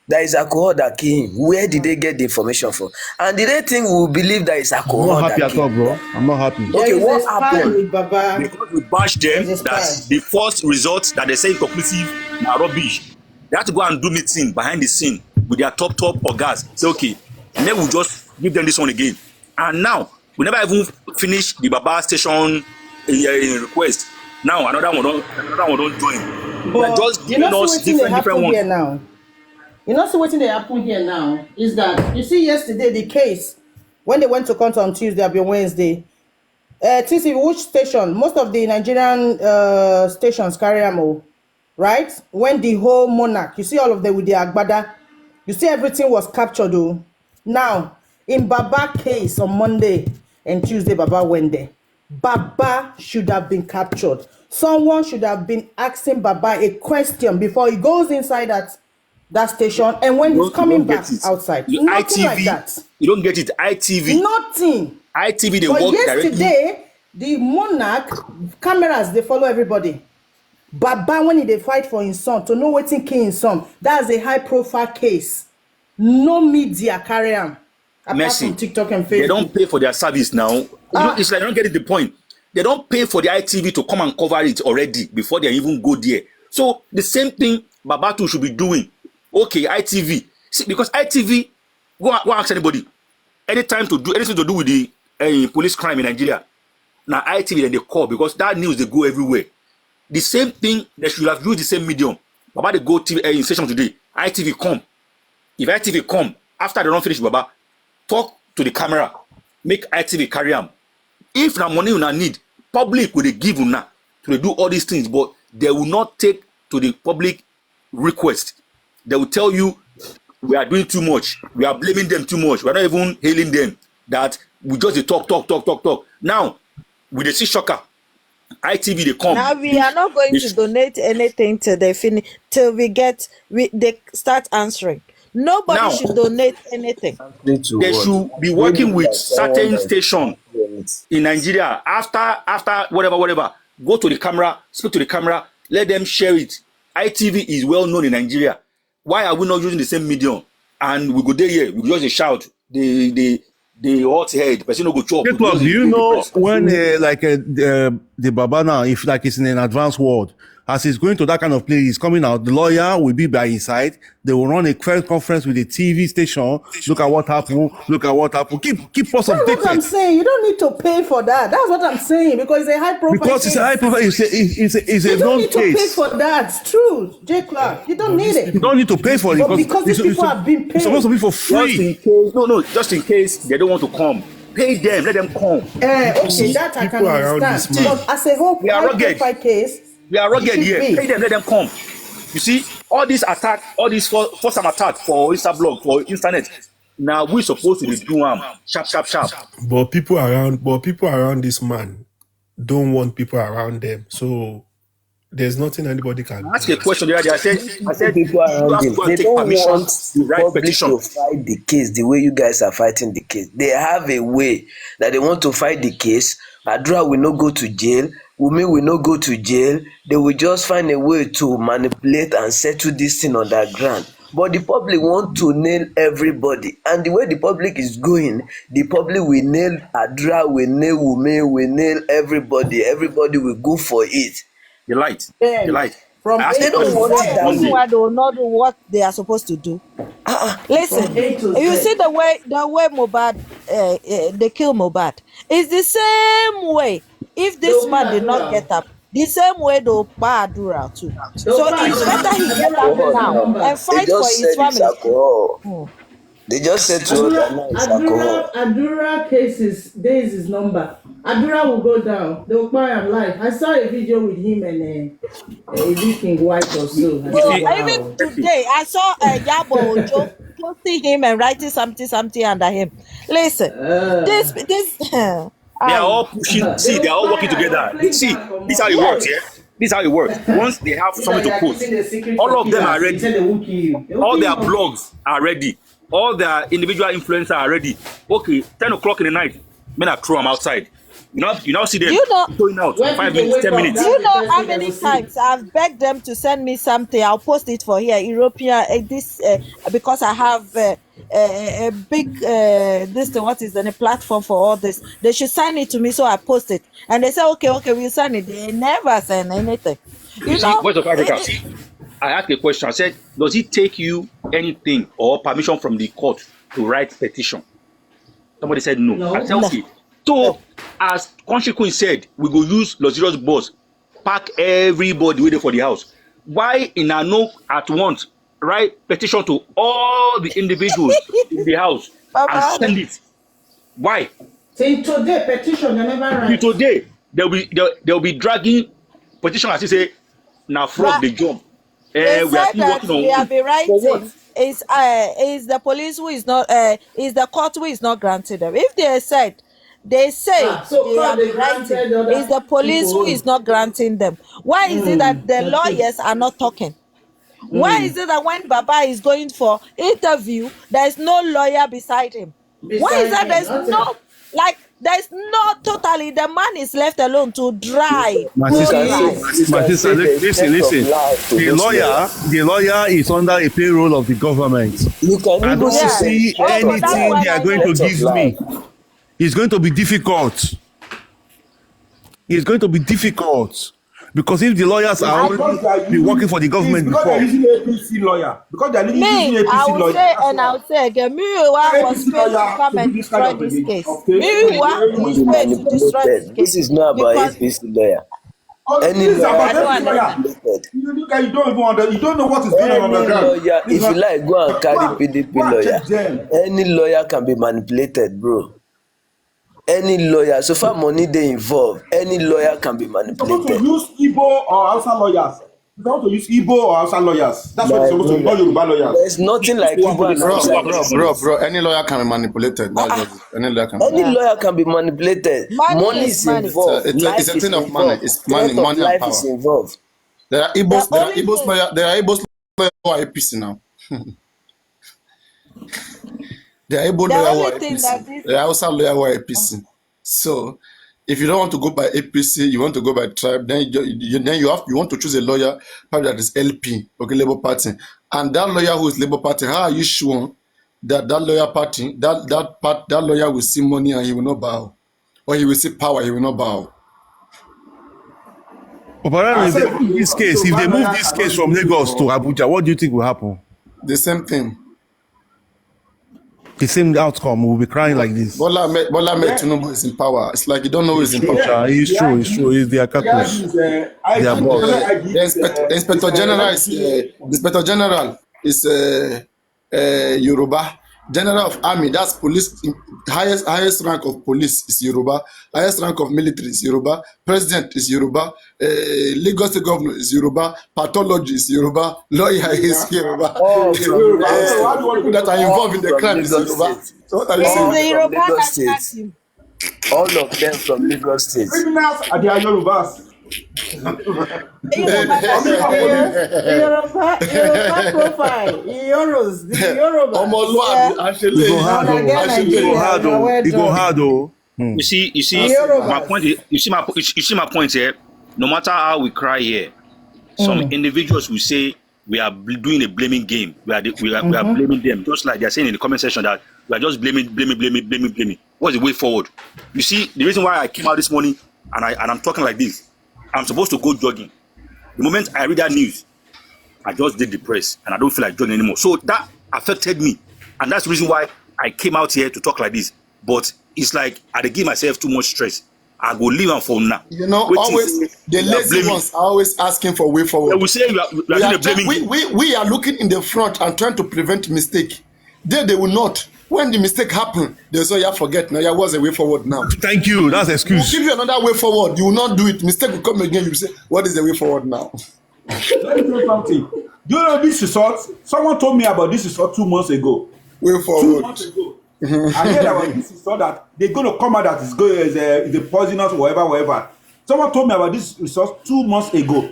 There is alcohol that kill him. Where did they get the information from? And did they think we will believe that it's I'm alcohol not that happy at kill all, him? bro. I'm not happy. Okay, There is what a spy happened? with Baba. Because we bash them, There's a that spy. the first results that they say conclusive are rubbish. They have to go and do meeting behind the scene with their top organs. Say, okay, and then we'll just give them this one again. And now, we never even finish the Baba station request. Now, another one don't join. They're But just you giving know, us see what different happen ones. here now. You know, see what they happen here now is that you see yesterday the case when they went to court on Tuesday, or Wednesday. TC, which station? Most of the Nigerian stations carry ammo, right? When the whole monarch, you see all of them with the agbada, you see everything was captured. Though. Now, in Baba case on Monday and Tuesday, Baba went there. Baba should have been captured. Someone should have been asking Baba a question before he goes inside that station and when he's coming back outside. Nothing like that. You don't get it. ITV. Nothing. ITV, they But work directly. yesterday, the monarch cameras they follow everybody. Baba when they fight for his son to know wetin kill his son, that's a high profile case. No media carry am. Apart Mercy, from TikTok and they don't Facebook. pay for their service now. You know, it's like they don't get the point. They don't pay for the ITV to come and cover it already before they even go there. So the same thing Babatu should be doing. Okay, ITV. See, because ITV, go ask anybody. Anytime to do anything to do with the police crime in Nigeria, now ITV then they call because that news they go everywhere. The same thing, they should have used the same medium. Baba they go TV station today. ITV come. If ITV come after they don't finish Baba, talk to the camera, make ITV carry them. If na money una need, public will they give una to do all these things, but they will not take to the public request. They will tell you we are doing too much, we are blaming them too much, we are not even hailing them. That we just dey talk. Now with the see shocker, ITV they come. Now we are not going to donate anything till they finish, till they start answering. Nobody Now should donate anything. they should be working with certain station in Nigeria. After whatever, go to the camera, speak to the camera, let them share it. ITV is well known in Nigeria. Why are we not using the same medium? And we go there here, we just shout the hot head, person no go chop. Hey, Club, do you know when the Baba now, if like it's in an advanced world, as he's going to that kind of place, he's coming out, the lawyer will be by his side. They will run a press conference with the TV station. Look at what happened. Keep us That's what I'm updated. saying. You don't need to pay for that. That's what I'm saying, because it's a high profile Because it's a high profile, it's You a don't known need to pay case. for that. It's true, J. Clark. You don't need it. You don't need to pay for it But because these people have been it's supposed to paid. be for Just free. in case, just in case they don't want to come, pay them, let them come. Okay, that I can People around understand. this man. But as a whole We are high rugged. profile case, We are rugged should here. be. Pay them, let them come. You see, all this attack, all this first time attack for Instablog, for internet. Now we supposed to be doing sharp. But people around this man don't want people around them. So there's nothing anybody can Ask do. a question the other day. I said People you around have him, to go they and take don't permission want to the write public petition. to fight the case the way you guys are fighting the case. They have a way that they want to fight the case. Adra will not go to jail. Wumi will not go to jail. They will just find a way to manipulate and settle this thing underground. But the public want to nail everybody. And the way the public is going, the public will nail Adra, will nail Wumi, will nail everybody. Everybody will go for it. The light. Then, from I asked They a don't question want it that Monday. way. Why they will not do what they are supposed to do. Listen, From A to you Z. see the way Mohbad, they kill Mohbad. It's the same way. If this They'll man did not Adura. get up, the same way they'll buy Adura too. So They'll buy it's Adura. better he get up Adura now number. and They fight for just his said it's family. alcohol. They just said to us that now it's alcohol. Adura cases, there is his number. Adura will go down. They will buy him live. I saw a video with him and a King White or so. I So said, wow. even today, I saw Yabo Ojo posting him and writing something under him. Listen, this They are all pushing. See, they are all working together. See, this is how it works. Yeah, this is how it works. Once they have something to post, all of them are ready. All their blogs are ready. All their individual influencers are ready. Okay, 10 o'clock in the night, men are throw them outside. You now see them You know- going out When 5 people minutes, 10 wake up, minutes. Do you know That's how the first thing many they will see. times I've begged them to send me something? I'll post it for here, European. Because I have a big this thing. What is the platform for all this? They should sign it to me, so I post it. And they say, okay, we'll sign it. They never send anything. You see, Voice of Africa. I asked a question. I said, does it take you anything or permission from the court to write petition? Somebody said no. No. I said, okay. So, as Country Queen said, we go use luxurious bus, pack everybody waiting for the house. Why in a no at once write petition to all the individuals in the house and send it? Why? Till today, petition, they never write. Till today, they'll be dragging petition as you say, now fraud the job. They We are said still that working on we have been for what? writing. Is the police who is not is the court who is not granting them. If they say So they far have they been writing, granted other is the police who people. is not granting them. Why is it that the lawyers are not talking? Why is it that when Baba is going for interview, there is no lawyer beside him? Why is that Beside him, there's nothing. no Like there's no totally the man is left alone to drive. My Go sister, drive. my sister, listen. The lawyer is under a payroll of the government. You can I even don't Yeah. see Oh, so that's anything why they are I going to said give me. It's going to be difficult. It's going to be difficult. Because if the lawyers are already be working for the government because before, they're using APC lawyer. Because they're using me, APC I will lawyer. say, and I'll say again, Miriwa was APC paid to lawyer come to and do this kind destroy of this thing. case. Okay. Miriwa be is paid to destroy this manipulated. This case is not about because APC lawyer. Any This is lawyer about I don't can be APC lawyer. manipulated. You don't even you don't know what is going on Any the ground. lawyer, This if is you not- like, go and carry PDP go and lawyer. check them. Any lawyer can be manipulated, bro. Any lawyer, so far money they involved, any lawyer can be You're supposed to manipulated. use Igbo or Hausa lawyers. You're supposed to use Igbo or Hausa lawyers. That's what you're supposed to do, not Yoruba lawyers. There's nothing like Igbo and Hausa. Bro, any lawyer can be manipulated. That's just it. Any lawyer can be Any lawyer can be manipulated. Money Is is money. involved. It's a Life thing is of money. involved. It's money, Threat of money and life power. is involved. There are Igbos, The only thing- there are Igbos lawyers who are APC now. There are Igbo The lawyers who only are thing that APC. this- There are also lawyers who are APC. So, if you don't want to go by APC, you want to go by tribe, then you want to choose a lawyer probably that is LP, okay, Labour Party, and that lawyer who is Labour Party. How are you sure that lawyer party that lawyer will see money and he will not bow, or he will see power, he will not bow? But if they move this case, if they move this case from Lagos to Abuja, what do you think will happen? The same thing. The same outcome. We'll be crying like this. Bola Ahmed Tinubu is in power. It's like you don't know who is in power. It's true. It's their calculus. Their boss. The Inspector General is Yoruba. General of Army, that's police. Highest rank of police is Yoruba. Highest rank of military is Yoruba. President is Yoruba. Lagos State Governor is Yoruba. Pathology is Yoruba. Lawyer is Yoruba. People that are involved in the crime is Yoruba. So what are you It's saying? the Yoruba Lagos national State. team. All of them from Lagos State. Criminals are their Yorubas. Yoruba profile. Euros. The Yoruba. Ọmọlúwàbí, àṣẹlẹ̀. It go hard though. You see, Yoruba. my point. You see my point here. No matter how we cry here, some individuals will say we are doing a blaming game. We are blaming them, just like they are saying in the comment section that we are just blaming. What's the way forward? You see, the reason why I came out this morning and I'm talking like this, I'm supposed to go jogging. The moment I read that news, I just did the press and I don't feel like jogging anymore. So that affected me, and that's the reason why I came out here to talk like this. But it's like I give myself too much stress. I go leave am for now. You know, Waiting always say the we are lazy blaming. ones are always asking for way They forward. will say we are doing a blaming game. We are looking in the front and trying to prevent mistake. They will not. When the mistake happen, they say, "Yeah, forget now. Yeah, what's the way forward now?" Thank you. That's We'll excuse. give you another way forward. You will not do it. Mistake will come again. You say, "What is the way forward now?" Let me tell you something. Do you know this result? Someone told me about this result 2 months ago. Way 2 forward. months ago. I heard about this result that they're going to come out that is good as a poisonous, whatever. Someone told me about this result 2 months ago.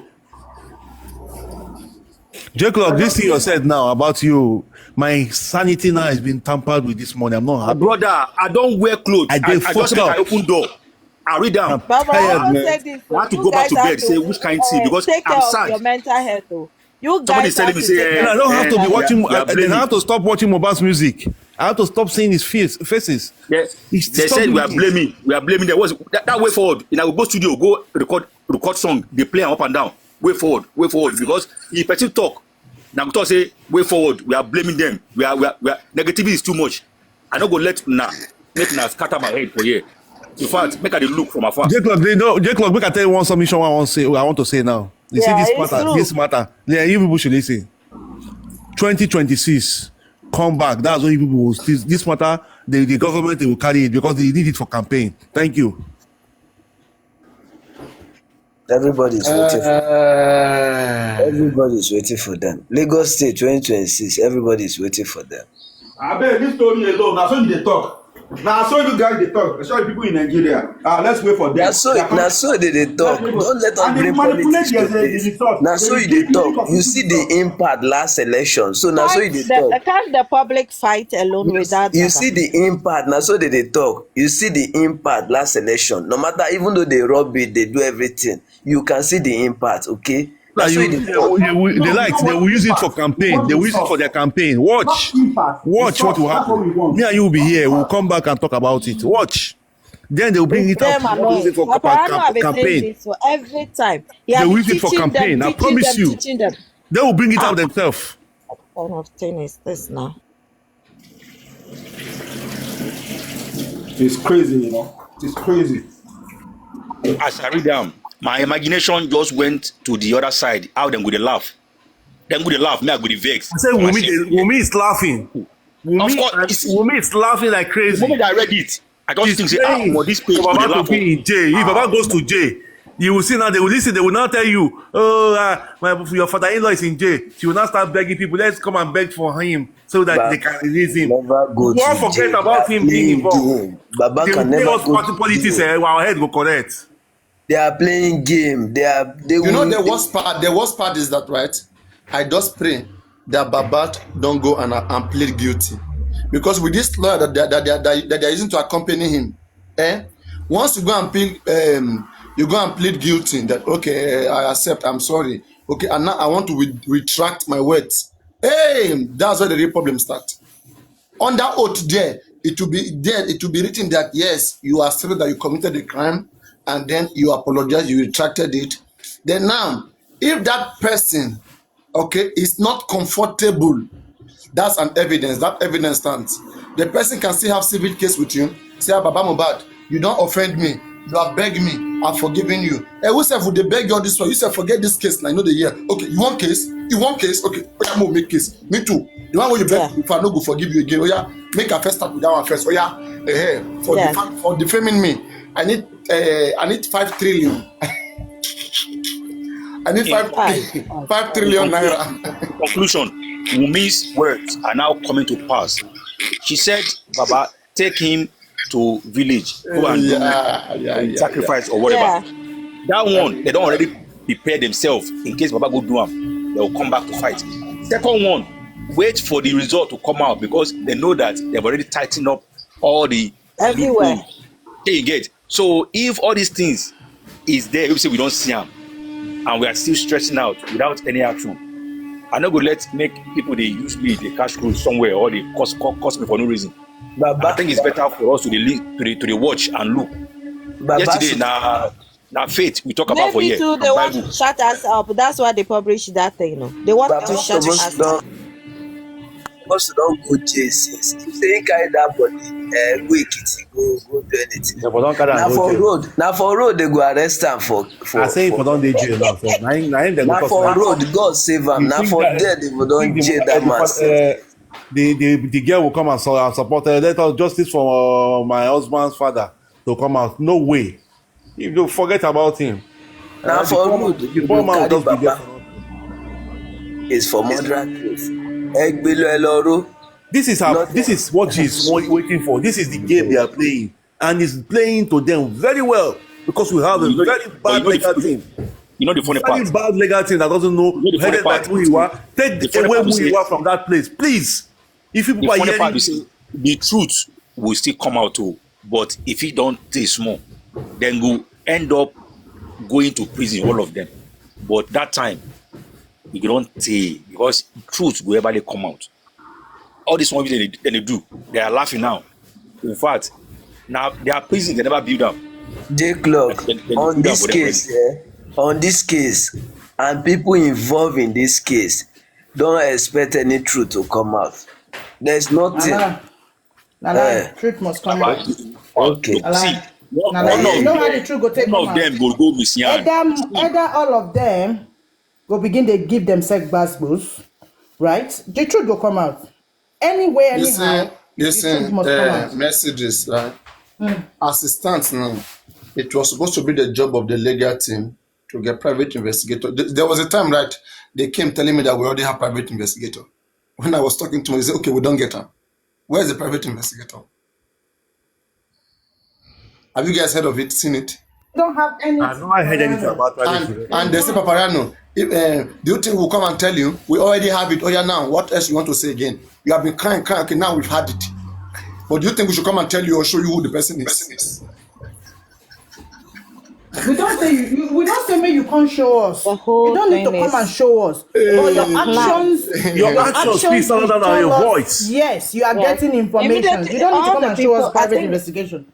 Jacob, this thing you said now about you, my sanity now has been tampered with this morning. I'm not happy. Brother, I don't wear clothes. I dey just fuck make up. I open door. I read down. Baba, Tired, I man. said this. I have to You go back guys to have bed, say which kind tea, because take I'm care of sad. your mental health. Though. You Somebody guys telling have me, to say, take And care I don't have to be Yeah, watching. yeah, I blaming. have to stop watching Mohbad's music. I have to stop seeing his faces. They said we are blaming. We are blaming them. What's that way forward? In our go studio, go record song. They play up and down. Way forward. Because if person talk, now talk say way forward. We are blaming them. We are negativity is too much. I don't go let make na scatter my head for here. In fact, make I dey look from afar. Jacob, make I tell you one submission I want to say now. You Yeah, see it's true. this matter. Yeah, you people should listen. 2026, come back. That's what you people will. This matter, the government they will carry it because they need it for campaign. Thank you. Everybody's waiting for everybody's waiting for them. Lagos State 2026, everybody's waiting for them. I bet this story alone. That's when they talk. Now, so you guys they talk, especially people in Nigeria. Let's wait for them. Na so they dey talk. Don't let us bring politics to this. Na so you dey talk. You see the impact last election. So na so you dey talk. Can't the public fight alone without? You see the impact. Na so they dey talk. You see the impact last election. No matter, even though they rob it, they do everything. You can see the impact. Okay. Like they will use it for campaign. They will use it for their campaign. Watch what will happen. Me and you will be here. We'll come back and talk about it. Watch. Then they will bring it out. Use it for campaign. For every time. They will use it for campaign. I promise you. They will bring it out themselves. What kind of thing is this now? It's crazy, you know. It's crazy. As I read them, my imagination just went to the other side. How them go to laugh? Them go to laugh. Me I go to vex. I said Wumi is laughing. Wumi is laughing like crazy. The moment I read it, I just think, this page will Baba to be in jail. If Baba goes to jail, you will see now. They will listen. They will now tell you, your father-in-law is in jail. She will now start begging people. Let's come and beg for him so that they can release him. Don't forget about him being involved. Baba they can will never us party politics. Our head will correct. They are playing game. The worst part is that, right? I just pray that Baba don't go and plead guilty, because with this law that they're using to accompany him, once you go and plead guilty, that okay, I accept, I'm sorry, okay, and now I want to retract my words. Hey, that's where the real problem starts. On that oath there, it will be written that yes, you are certain that you committed the crime, and then you apologize, you retracted it. Then now, if that person, okay, is not comfortable, that's an evidence. That evidence stands. The person can still have civil case with you. Say, Baba Mohbad, you don't offend me. You have begged me. I've forgiven you. Who said would they beg you all this for? You said forget this case. I know the year. Okay, you want case? You want case? Okay, I'm gonna make case. Me too. The one where you beg, if I no go forgive you again. Oh yeah, make a first start with that one first. Oh yeah, for defaming me. I need 5 trillion. I need 5 trillion naira. Conclusion: Wumi's words are now coming to pass. She said, "Baba, take him to village, go and sacrifice or whatever." Yeah. That one, they don't already prepare themselves in case Baba go do them. They will come back to fight. Second one, wait for the result to come out, because they know that they've already tightened up all the everywhere. You get. So if all these things is there, we say we don't see them, and we are still stressing out without any action, I'm not going to make people they use me, they cash cruise somewhere, or they cost me for no reason. I think it's better for us to the watch and look. Yesterday, now faith we talk about for here. Maybe too, they want to shut us up. That's why they publish that thing. They want to shut us up. Most don't go jail since. If they carry that body, go do anything. Now for road they go arrest them for. I say for don't dey jail now. Now for road, God save them. Now for there they go don't jail that man. The girl will come and support her. Let us justice for my husband's father to come out. No way. You don't forget about him. Now for road, the poor man will just be there. It's for murder case. This is what she's waiting for. This is the game they are playing, and it's playing to them very well, because we have a very bad legal team. You know the funny part. Very bad legal team that doesn't know headed by who you are. Take away who you are from that place, please. If people are hearing, the truth will still come out too. But if you don't taste more, then we'll end up going to prison, all of them. But that time, we don't take, because truth will ever come out. All this one they do, they are laughing now. In fact, now they are prison, they never build up. J-Clock, on this case, and people involved in this case, don't expect any truth to come out. There's nothing. Truth must come out. Okay. See, you know how the truth go take one of them go missing. Either all of them go begin to give themselves basbos, right? The truth will come out. Anyway, anyhow. Listen, messages, right? As it stands now, it was supposed to be the job of the legal team to get private investigator. There was a time, right? They came telling me that we already have private investigator. When I was talking to him, he said, okay, we don't get her. Where's the private investigator? Have you guys heard of it, seen it? Don't have any. I've not heard anything about private And they say, Paparano, if, do you think we'll come and tell you? We already have it. Oh yeah, now what else you want to say again? You have been crying. Okay, now we've had it. But do you think we should come and tell you or show you who the person is? We don't say we don't say make you can't show us. The whole You don't need to thing come is- and show us. But your actions, Your actions speak louder than tell your us, voice. Yes, you are Yes. getting information. Immediately, You don't need to all come the and show us people, I private think- investigation.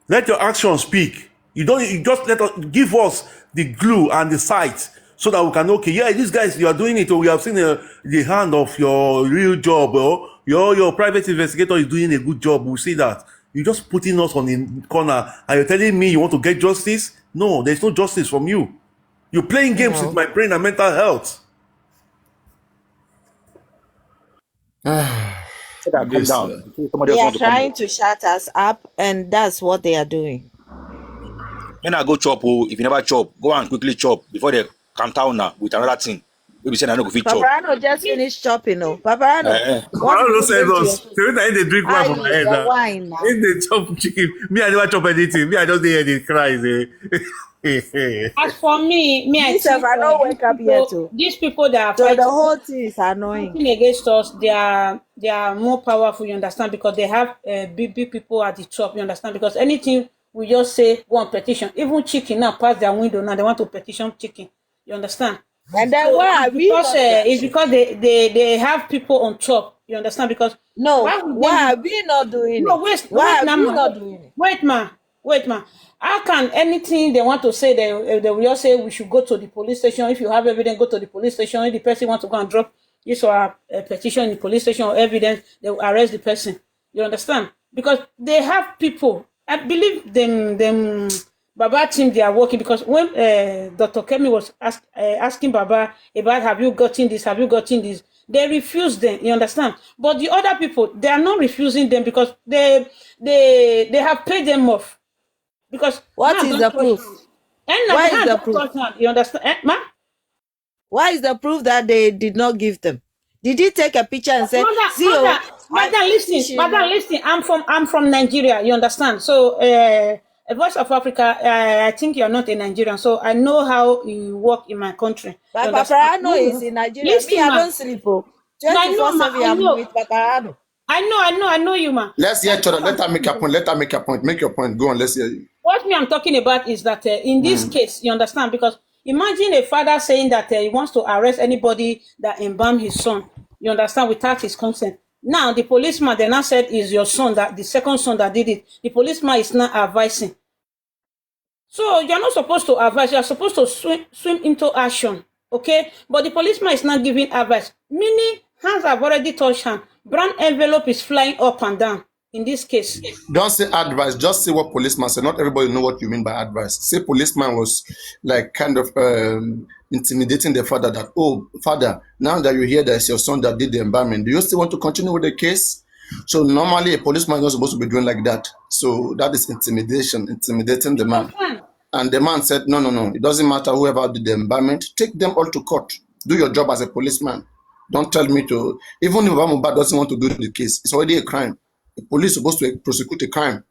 Let your actions speak. You just let us give us the glue and the sight so that we can okay, yeah, these guys, you are doing it, or we have seen the hand of your real job, or your private investigator is doing a good job. We see that. You're just putting us on the corner and you're telling me you want to get justice? No, there's no justice from you. You're playing games with my brain and mental health. Say that, calm down. Somebody They else are want to come trying in. to shut us up, and that's what they are doing. When I go chop, oh, if you never chop, go and quickly chop before they come down now with another thing. Maybe say I no go fit chop. Paparano just finished chopping. Oh, Paparano. Eh. what I don't know, is say going to those. They drink wine from my head. the Now. wine now? If they chop chicken, me, I never chop anything. Me, I just hear the cries. As for me, I This think I don't wake up yet. Oh. these people that are So fighting the whole thing is annoying. against us, they are more powerful. You understand? Because they have big people at the top. You understand? Because anything we just say go on petition. Even chicken now pass their window now. They want to petition chicken. You understand? And then So why are it's we because not it's because they have people on top. You understand? Because No, why would they why are do- we not doing No, it? wait, Why wait, are now, we ma. not doing it? Wait, ma. How can anything they want to say, they will just say we should go to the police station? If you have evidence, go to the police station. If the person wants to go and drop this or a petition in the police station or evidence, they will arrest the person. You understand? Because they have people. I believe them Baba team, they are working, because when Dr. Kemi was asking Baba about have you gotten this, they refused them. You understand? But the other people, they are not refusing them because they have paid them off. Because What man, is don't the touch proof? hand. And now Where the is hand the don't proof? touch hand. You understand? Ma? Why is the proof that they did not give them? Did he take a picture and say, "See, Madam, listen. I'm from Nigeria. You understand? So, a Voice of Africa. I think you're not a Nigerian, so I know how you work in my country. You But understand? Paparano is in Nigeria. Listen, Me, I ma. don't sleep. Oh. No, I know, ma. 24/7, I I'm know. with Paparano. I know you, ma. Let's hear each other. Let her make her point. Let her make her point. Make your point. Go on. Let's hear you. What me I'm talking about is that in this case, you understand? Because imagine a father saying that he wants to arrest anybody that embalmed his son. You understand? Without his consent. Now the policeman then now said is your son, that the second son that did it. The policeman is not advising. So you're not supposed to advise. You're supposed to swim into action. Okay? But the policeman is not giving advice. Meaning hands have already touched hand. Brown envelope is flying up and down. In this case, Don't say advice. Just say what policeman said. Not everybody know what you mean by advice. Say policeman was like kind of intimidating the father that, oh, father, now that you hear that it's your son that did the embalming, do you still want to continue with the case? So normally a policeman is not supposed to be doing like that. So that is intimidating the man. And the man said, no. It doesn't matter whoever did the embalmment. Take them all to court. Do your job as a policeman. Don't tell me to. Even if Baba Mohbad doesn't want to do the case, it's already a crime. The police are supposed to prosecute a crime.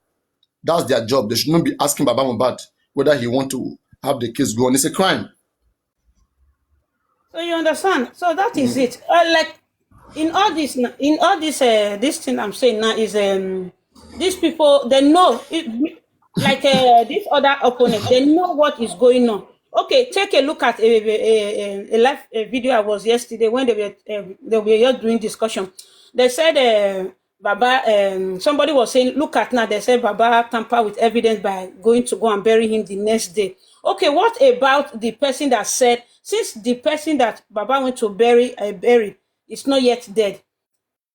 That's their job. They should not be asking Baba Mohbad whether he want to have the case go on. It's a crime. so you understand. So that is it. Like in all this, this thing I'm saying now is these people, they know it, like this other opponent, they know what is going on. Okay, take a look at a live video I was yesterday when they were just doing discussion. They said Baba, somebody was saying, look at now, they said Baba tamper with evidence by going to go and bury him the next day. Okay, what about the person that said, since the person that Baba went to bury is not yet dead,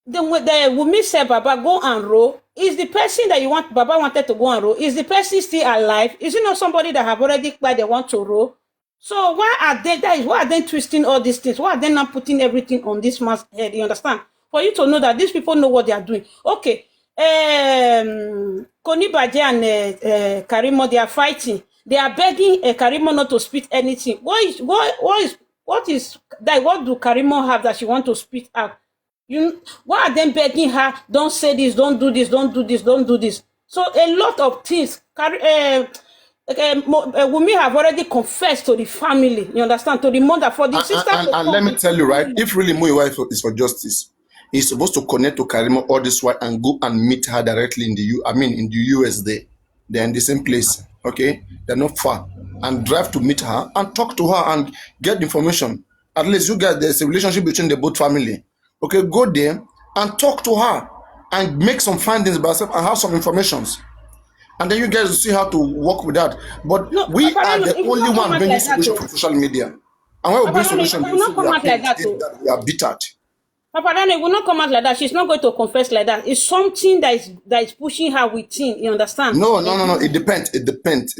the Wunmi said Baba go and roll. Is the person that Baba wanted to go and roll, is the person still alive? Is it not somebody that have already died they want to roll? So why are they twisting all these things? Why are they not putting everything on this man's head? You understand? For you to know that these people know what they are doing. Okay, Koni Baje and Karimo, they are fighting. They are begging Karimo not to spit anything. What is that? What do Karimo have that she want to spit out? Why are they begging her? Don't say this. Don't do this. Don't do this. Don't do this. So a lot of things Wunmi have already confessed to the family, you understand, to the mother, for the sister to And let me tell you, right, if really Muyiwa is for justice, he's supposed to connect to Karimo all this while and go and meet her directly in the in the US there. They're in the same place, okay? They're not far. And drive to meet her and talk to her and get information. At least you guys, there's a relationship between the both family. Okay, go there and talk to her and make some findings by yourself and have some informations. And then you guys will see how to work with that. But No, we Papa are Dano, the it will only not come one out bringing like that, solution though. from social media. And when we Papa bring Dano, it solution, will you not see come out like that, though. that we are bittered. Papa Dano, it will not come out like that. She's not going to confess like that. It's something that is pushing her within. You understand? No. It depends. It depends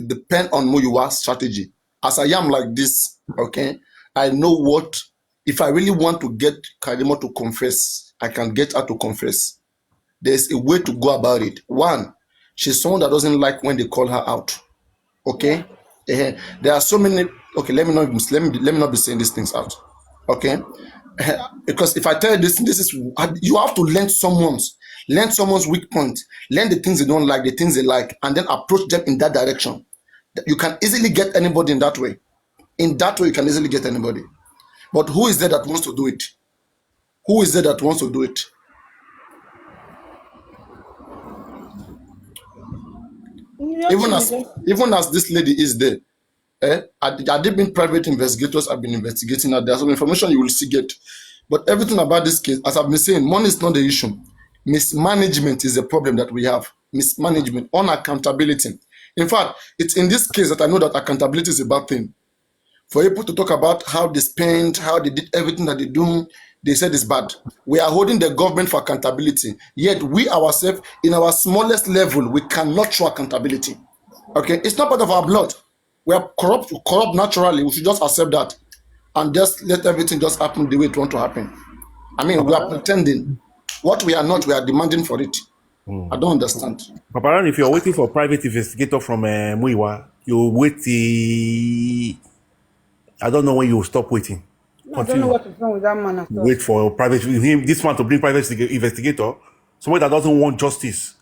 on Muyiwa's strategy. As I am like this, okay, I know what, if I really want to get Karimo to confess, I can get her to confess. There's a way to go about it. One, she's someone that doesn't like when they call her out. Okay? There are so many. Okay, let me not be saying these things out. Okay? Because if I tell you this is, you have to learn someone's weak point, learn the things they don't like, the things they like, and then approach them in that direction. You can easily get anybody in that way. In that way, you can easily get anybody. But who is there that wants to do it? Who is there that wants to do it? Even as this lady is there, had they been private investigators have been investigating her, there's some information you will see get. But everything about this case, as I've been saying, money is not the issue. Mismanagement is the problem that we have. Mismanagement, unaccountability. In fact, it's in this case that I know that accountability is a bad thing. For people to talk about how they spent, how they did everything that they do, they said it's bad. We are holding the government for accountability. Yet we ourselves, in our smallest level, we cannot show accountability. Okay, it's not part of our blood. We are corrupt naturally. We should just accept that and just let everything just happen the way it wants to happen. I mean, we are pretending. What we are not, we are demanding for it. I don't understand. Papa Dano, if you're waiting for a private investigator from Muyiwa, you wait till... I don't know when you will stop waiting. I don't know what is wrong with that man at all. Wait for a private, this man to bring private investigator, somebody that doesn't want justice.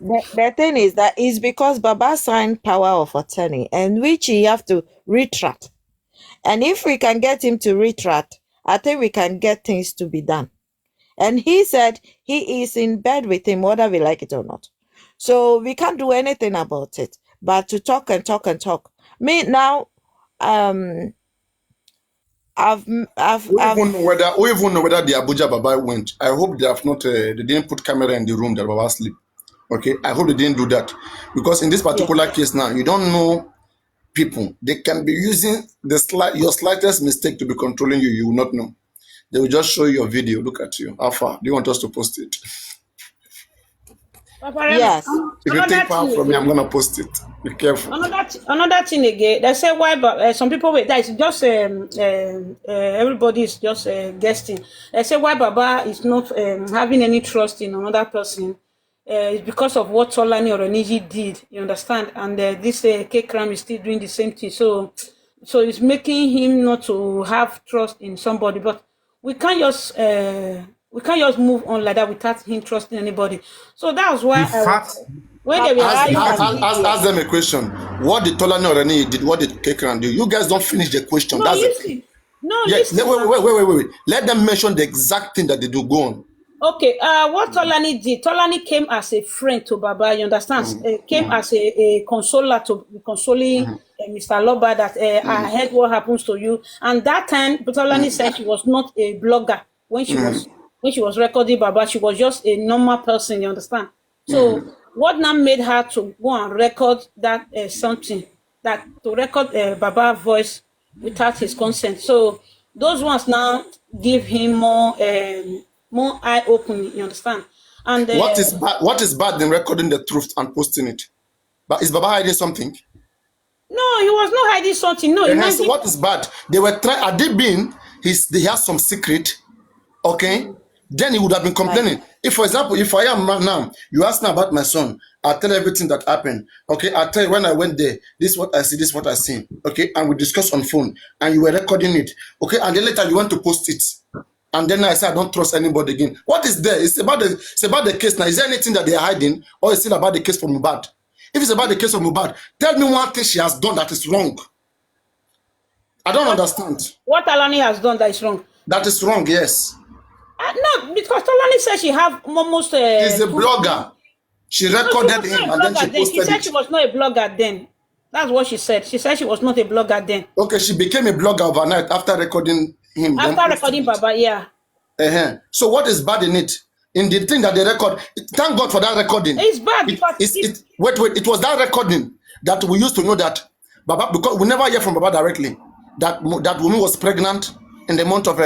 The thing is that it's because Baba signed power of attorney, and which he have to retract. And if we can get him to retract, I think we can get things to be done. And he said he is in bed with him, whether we like it or not. So we can't do anything about it, but to talk and talk and talk. Me now, We even know whether the Abuja Baba went. I hope they have not. They didn't put camera in the room that Baba sleep. Okay, I hope they didn't do that, because in this particular case now, you don't know people. They can be using your slightest mistake to be controlling you. You will not know. They will just show you your video. Look at you. How far? Do you want us to post it? yes. If you take power from me, I'm gonna post it. Be careful. Another thing again, they say why some people wait. That is just everybody is just guessing. They say why Baba is not having any trust in another person. It's because of what Tolani Oroniji did. You understand? And this K-Crime is still doing the same thing. So it's making him not to have trust in somebody. But we can't just move on like that without him trusting anybody. So that's why when they were ask them a question. What did Tolani Oroniji did? What did K-Crime do? You guys don't finish the question. No, That's you the see. thing. No, Yes. listen. Wait. Let them mention the exact thing that they do. Go on. Okay, what Tolani did, Tolani came as a friend to Baba, you understand? Came as a consoler to consoling Mr. Loba that I heard what happens to you. And that time, Tolani said she was not a blogger when she was recording Baba. She was just a normal person, you understand? So what now made her to go and record that something, that to record Baba voice without his consent? So those ones now give him more eye opening, you understand? And What is bad in recording the truth and posting it? But is Baba hiding something? no, he was not hiding something. No, So what is bad? They were trying. Had they been? They have some secret. Okay, then he would have been complaining. If, for example, if I am now, you ask me about my son, I'll tell everything that happened. Okay, I'll tell you when I went there, this is what I see, this is what I see. Okay, and we discuss on phone, and you were recording it. Okay, and then later you want to post it. And then I said, I don't trust anybody again. What is there? It's about the case now. Is there anything that they are hiding, or is it about the case for Mohbad? If it's about the case of Mohbad, tell me one thing she has done that is wrong. I don't understand. What Tolani has done that is wrong? That is wrong, yes. No, because Tolani said she have almost... She's a blogger. She recorded him and then she posted She said she was not a blogger then. That's what she said. She said she was not a blogger then. Okay, she became a blogger overnight after recording him. After recording Baba, yeah. So what is bad in it? In the thing that they record, thank God for that recording. It's bad because wait, it was that recording that we used to know that Baba, because we never hear from Baba directly that woman was pregnant in the month of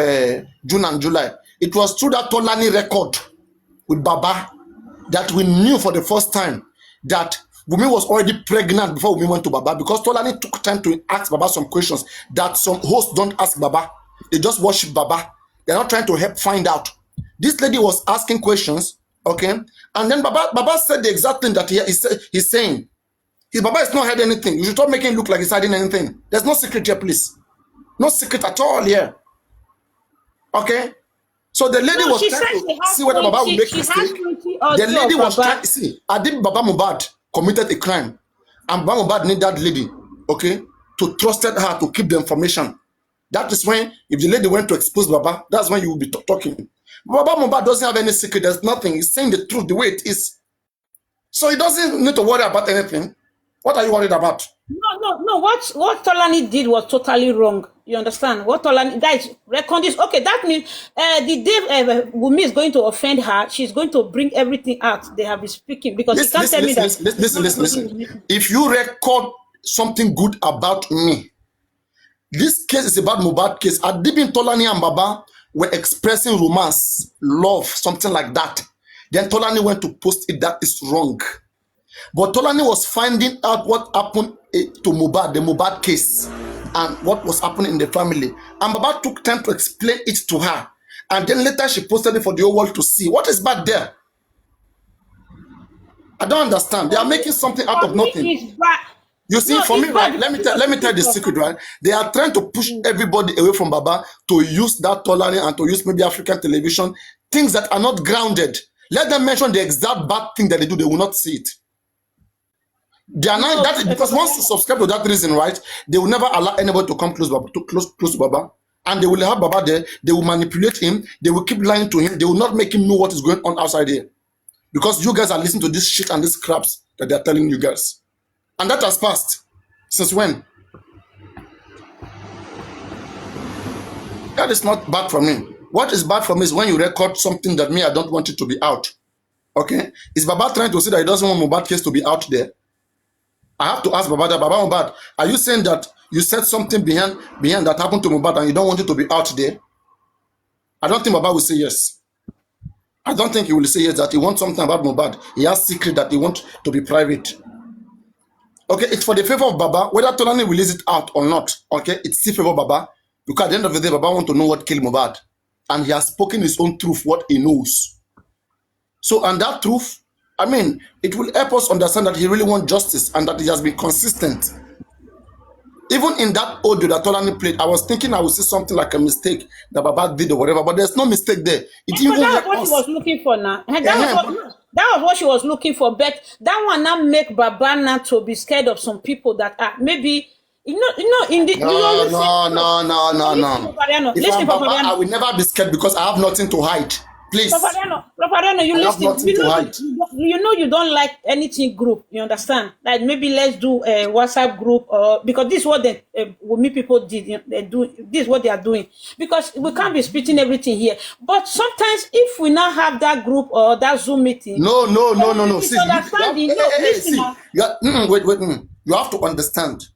June and July. It was through that Tolani record with Baba that we knew for the first time that Wunmi was already pregnant before Wunmi went to Baba, because Tolani took time to ask Baba some questions that some hosts don't ask Baba. They just worship Baba. They're not trying to help find out. This lady was asking questions, okay? And then Baba said the exact thing that he's saying. Baba is not hiding anything. You should stop making it look like he's hiding anything. There's no secret here, please. No secret at all here. Okay? So the lady was trying to see whether Baba will make mistake. The lady was trying to see. I think Baba Mohbad committed a crime. And Baba Mohbad need that lady, okay, to trusted her to keep the information. That is when, if the lady went to expose Baba, that's when you will be talking. Baba Mohbad doesn't have any secret. There's nothing. He's saying the truth the way it is. So he doesn't need to worry about anything. What are you worried about? No. What Tolani did was totally wrong. You understand? What Tolani, guys, reckon this. Okay, that means the day Wunmi is going to offend her, she's going to bring everything out. They have been speaking because you can't tell me that. Listen. If you record something good about me, this case is about Mohbad case. Adibin Tolani and Baba were expressing romance, love, something like that. Then Tolani went to post it. That is wrong. But Tolani was finding out what happened to Mohbad, the Mohbad case, and what was happening in the family. And Baba took time to explain it to her. And then later she posted it for the whole world to see. What is bad there? I don't understand. They are making something out of nothing. You see, for me, right, let me tell the secret, right? They are trying to push everybody away from Baba to use that Tolani and to use maybe African television, things that are not grounded. Let them mention the exact bad thing that they do, they will not see it. They are not that, because once you subscribe to that reason, right, they will never allow anybody to come close to Baba, and they will have Baba there. They will manipulate him. They will keep lying to him. They will not make him know what is going on outside here, because you guys are listening to this shit and these craps that they are telling you guys, and that has passed. Since when? That is not bad for me. What is bad for me is when you record something that me I don't want it to be out. Okay, is Baba trying to say that he doesn't want Mohbad case to be out there? I have to ask Baba that, Baba Mohbad, are you saying that you said something behind that happened to Mohbad and you don't want it to be out there? I don't think Baba will say yes. I don't think he will say yes, that he wants something about Mohbad. He has secret that he wants to be private. Okay, it's for the favor of Baba, whether Tolani release it out or not. Okay, it's still favor Baba, because at the end of the day, Baba wants to know what killed Mohbad. And he has spoken his own truth, what he knows. So, and that truth, I mean, it will help us understand that he really wants justice and that he has been consistent. Even in that audio that Tolani played, I was thinking I would see something like a mistake that Baba did or whatever, but there's no mistake there. It even that's what she was looking for now. That was what she was looking for. But that one now make Baba not to be scared of some people that are maybe, in the... No. Listen, Baba, I will never be scared because I have nothing to hide. Please. Paparano, you listen. You don't like anything group. You understand? Like maybe let's do a WhatsApp group, or because this is what the Wunmi people did. They do this is what they are doing, because we can't be splitting everything here. But sometimes if we now have that group or that Zoom meeting, no. See, wait. You have to understand.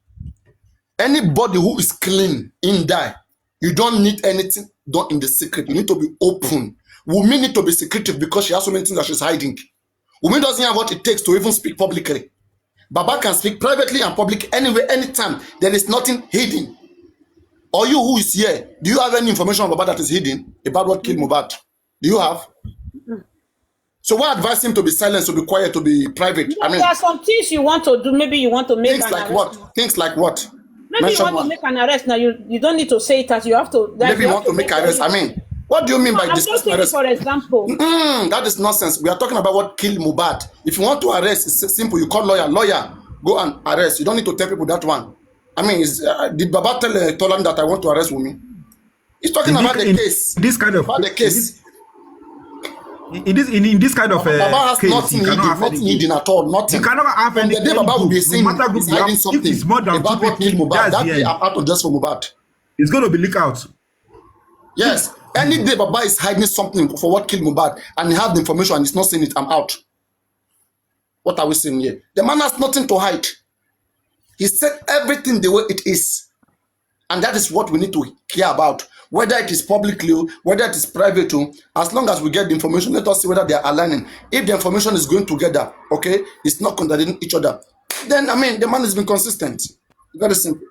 Anybody who is clean in there, you don't need anything done in the secret. You need to be open. Wunmi need to be secretive because she has so many things that she's hiding. Wunmi doesn't have what it takes to even speak publicly. Baba can speak privately and publicly anywhere, anytime. There is nothing hidden. Or you who is here, do you have any information about that is hidden about what killed Mohbad? Do you have? So why advise him to be silent, to be quiet, to be private? I mean, there are some things you want to do. Maybe you want to make things like what? Things like what? Maybe you want to make an arrest. Now you don't need to say it as you have to. Maybe you want to make an arrest. I mean, What do you mean by I'm just discussing taking arrest? for example. That is nonsense. We are talking about what killed Mohbad. If you want to arrest, it's simple. You call lawyer, go and arrest. You don't need to tell people that one. I mean, did Baba tell Tolan that I want to arrest Wunmi? He's talking about the case. This kind of about the case. In this kind of Baba has case, nothing hidden at all. Nothing. you cannot have From any the day Baba will be saying no matter he's group you hiding have, something if it's more than about two what killed people, Mohbad. that's That the day end. I'm out of just for Mohbad. It's going to be leaked out. Yes. Any day Baba is hiding something for what killed Mohbad and he has the information and he's not saying it, I'm out. What are we saying here? The man has nothing to hide. He said everything the way it is. And that is what we need to care about. Whether it is publicly, whether it is private, as long as we get the information, let us see whether they are aligning. If the information is going together, okay, it's not contradicting each other, then, I mean, the man has been consistent. Very simple.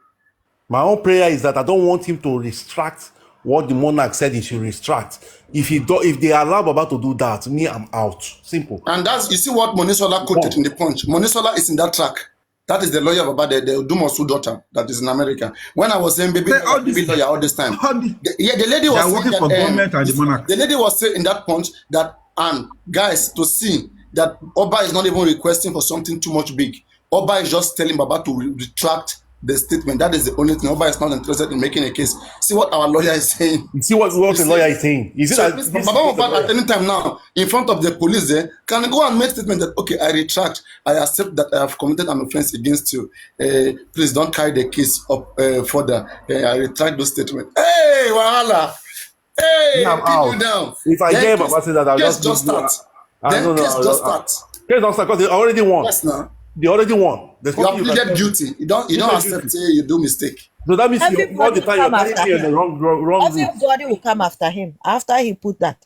My own prayer is that I don't want him to retract what the monarch said he should retract. If they allow Baba to do that, me, I'm out. Simple. And that's, you see what Monisola quoted in the Punch. Monisola is in that track. That is the lawyer of Baba, the Dumosu daughter that is in America. When I was saying baby lawyer all this time. The lady was working for government and the monarch. The lady was saying in that Punch that, and guys, to see that Oba is not even requesting for something too much big. Oba is just telling Baba to retract the statement. That is the only thing. Oba is not interested in making a case. See what our lawyer is saying. See what the lawyer is saying. Baba Mohbad at any time now, in front of the police there, can go and make statement that, okay, I retract. I accept that I have committed an offense against you. Please don't carry the case up further. I retract those statements. Hey, Wahala. Hey, I'm out. down. If I hear Baba say that, I'll just start. Then case just start. Case don't start because they already won. Yes, now. They already won. You have pleaded guilty. You don't accept you do mistake. So that means you, all the time you're telling me in the wrong route. Everybody will come after him after he put that.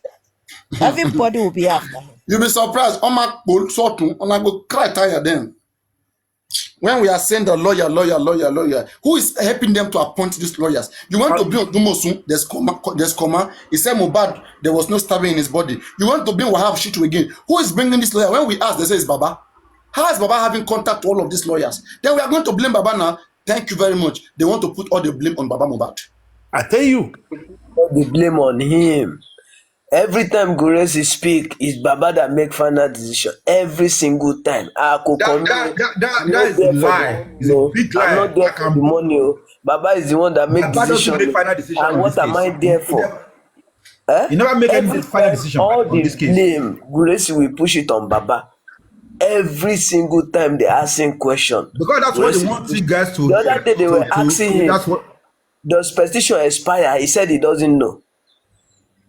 Everybody will be after him. You'll be surprised. Oma go cry tired then. When we are saying the lawyer, who is helping them to appoint these lawyers? You want to be on Dumosun, there's comma. He said Mohbad, there was no stabbing in his body. You want to be Wahab Shitu again. Who is bringing this lawyer? When we ask, they say it's Baba. How is Baba having contact to all of these lawyers? Then we are going to blame Baba now. Thank you very much. They want to put all the blame on Baba Mohbad. I tell you. Put the blame on him. Every time Guresi speak, it's Baba that make final decision. Every single time. That is a lie. It's a big lie. I'm not there for the money. Baba is the one that make decision. Make final decision. And what am I there for? You never make any final decision all on this case. Blame, Guresi will push it on Baba. Every single time they asking question. Because that's what they want you guys to. The other day they were asking him, does petition expire? He said he doesn't know.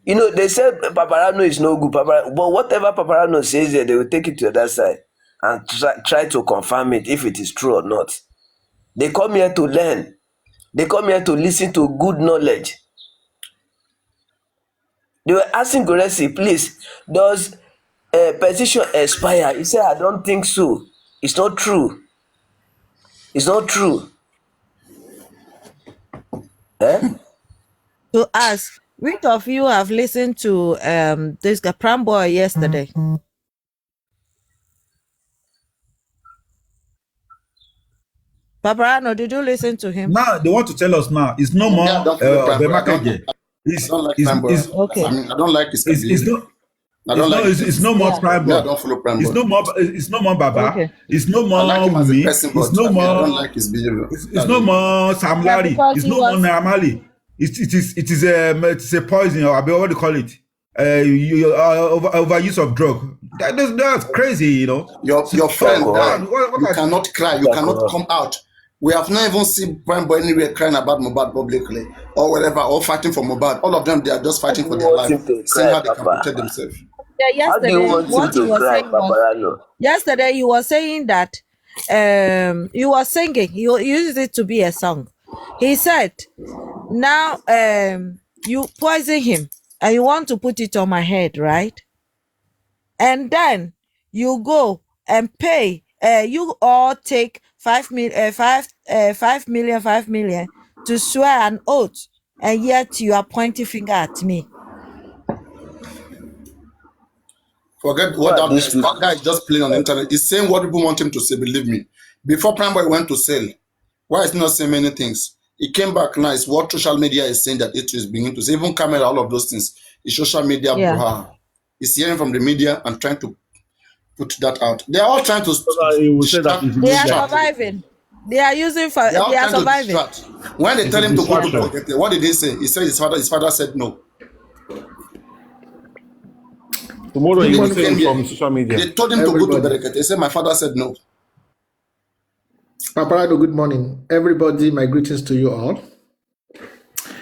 You know, they said Paparano is no good, but whatever Paparano says there, they will take it to the other side and try to confirm it if it is true or not. They come here to learn. They come here to listen to good knowledge. They were asking Guresi, please, does petition expire? He said, I don't think so. It's not true. It's not true. To ask, which of you have listened to this Pram boy yesterday? Paparano, did you listen to him? Now they want to tell us now it's no more okay. I don't like his it's no more Prime Boy. I don't follow Prime Boy. It's no more Baba. Okay. It's no more Wunmi. It's no more. I don't like his behavior. It's no more Sam Larry. It's no more Naamali. It is a poison, or what do you call it? Overuse of drug. That's crazy, you know. Your friend, you cannot cry. You cannot come out. We have not even seen Prime Boy anywhere crying about Mohbad publicly or whatever, or fighting for Mohbad. All of them, they are just fighting for their life, seeing how they can protect themselves. Yesterday you were saying that you were singing. You used it to be a song. He said, now you poison him and you want to put it on my head, right? And then you go and pay. You all take 5 million to swear an oath, and yet you are pointing finger at me. Forget what that guy is just playing on the internet. He's saying what people want him to say, believe me. Before Prime Boy went to sell, why is he not saying many things? He came back now, it's what social media is saying that it is beginning to say, even camera, all of those things. It's social media, Yeah. bro. He's hearing from the media and trying to put that out. They are all trying to He will say that distract. it's They are media. surviving. They are using for. They are all They are trying to surviving. distract. When they It's tell a him to go to distraction. Berekete, what did they say? He said his father said no. Tomorrow he They will came say it here. from social media. They told him to go to Everybody. Berekete. He said, my father said no. Paparino, good morning. Everybody, my greetings to you all.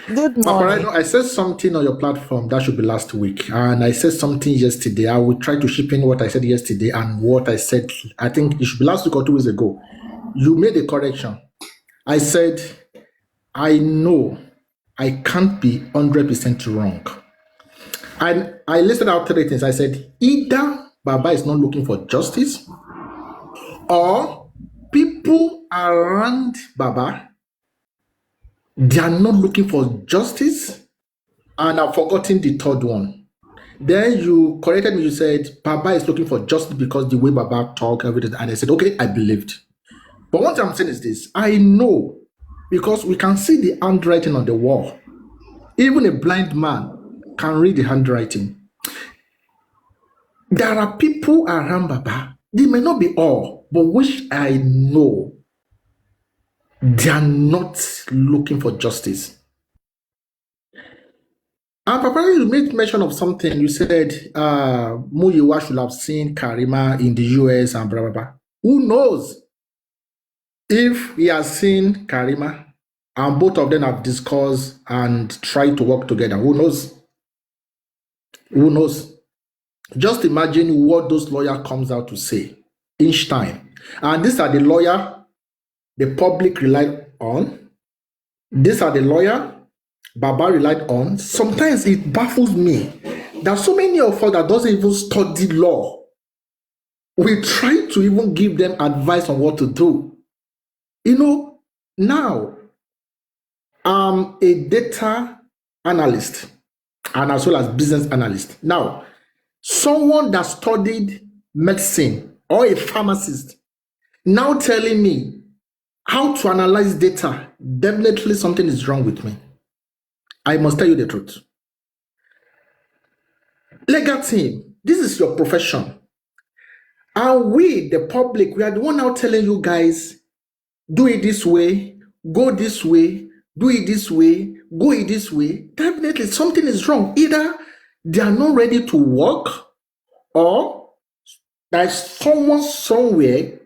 Good morning. Paparino, I said something on your platform that should be last week, and I said something yesterday. I will try to ship in what I said yesterday and what I said, I think it should be last week or 2 weeks ago. You made a correction. I said, I know I can't be 100% wrong. And I listed out 3 things. I said, either Baba is not looking for justice, or people around Baba, they are not looking for justice, and I've forgotten the third one. Then you corrected me. You said Baba is looking for justice because the way Baba talk, everything. And I said, okay, I believed. But what I'm saying is this: I know, because we can see the handwriting on the wall. Even a blind man can read the handwriting. There are people around Baba. They may not be all, but which I know they are not looking for justice. And Papa, you made mention of something. You said Muyiwa should have seen Karima in the US and blah, blah, blah. Who knows if he has seen Karima and both of them have discussed and tried to work together? Who knows? Who knows? Just imagine what those lawyers comes out to say each time. And these are the lawyer the public relied on. These are the lawyer Baba relied on. Sometimes it baffles me that so many of us that doesn't even study law, we try to even give them advice on what to do. You know, now I'm a data analyst and as well as business analyst. Now, someone that studied medicine or a pharmacist now telling me how to analyze data, definitely something is wrong with me. I must tell you the truth. Legal team, this is your profession. And we, the public, we are the one now telling you guys, do it this way, go this way, do it this way, go it this way. Definitely something is wrong. Either they are not ready to work, or there's someone somewhere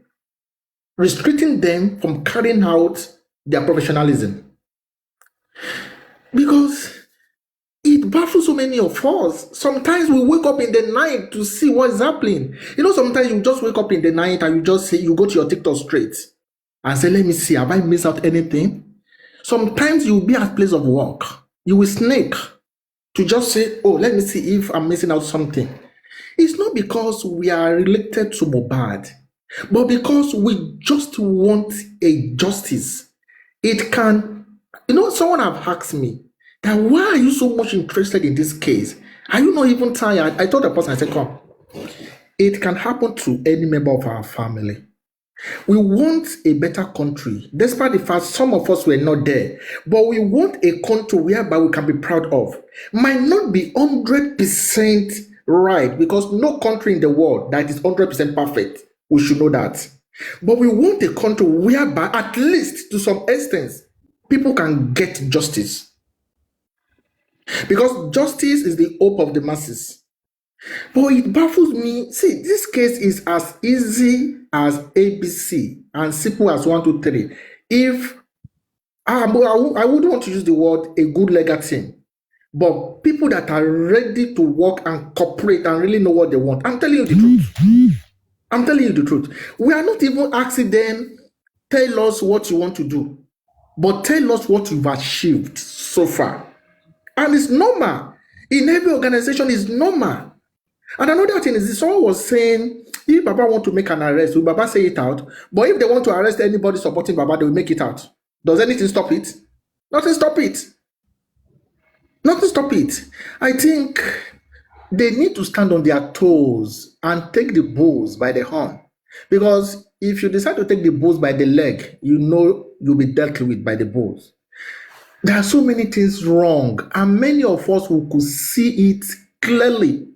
restricting them from carrying out their professionalism. Because it baffles so many of us. Sometimes we wake up in the night to see what's happening. You know, sometimes you just wake up in the night and you just say, you go to your TikTok straight and say, let me see, have I missed out anything? Sometimes you'll be at place of work. You will snake to just say, oh, let me see if I'm missing out something. It's not because we are related to Mohbad, but because we just want a justice. It can, you know, someone have asked me that why are you so much interested in this case? Are you not even tired? I told the person, I said, come, it can happen to any member of our family. We want a better country, despite the fact some of us were not there, but we want a country whereby we can be proud of. Might not be 100% right, because no country in the world that is 100% perfect. We should know that. But we want a country whereby, at least to some extent, people can get justice. Because justice is the hope of the masses. But it baffles me. See, this case is as easy as ABC and simple as 1, 2, 3. If I wouldn't want to use the word a good legal team, but people that are ready to work and cooperate and really know what they want. I'm telling you the truth. I'm telling you the truth. We are not even asking them, tell us what you want to do, but tell us what you've achieved so far. And it's normal. In every organization, it's normal. And another thing is, someone was saying, if Baba want to make an arrest, will Baba say it out? But if they want to arrest anybody supporting Baba, they will make it out. Does anything stop it? Nothing stop it. Nothing stop it. I think they need to stand on their toes and take the bulls by the horn. Because if you decide to take the bulls by the leg, you know you'll be dealt with by the bulls. There are so many things wrong, and many of us who could see it clearly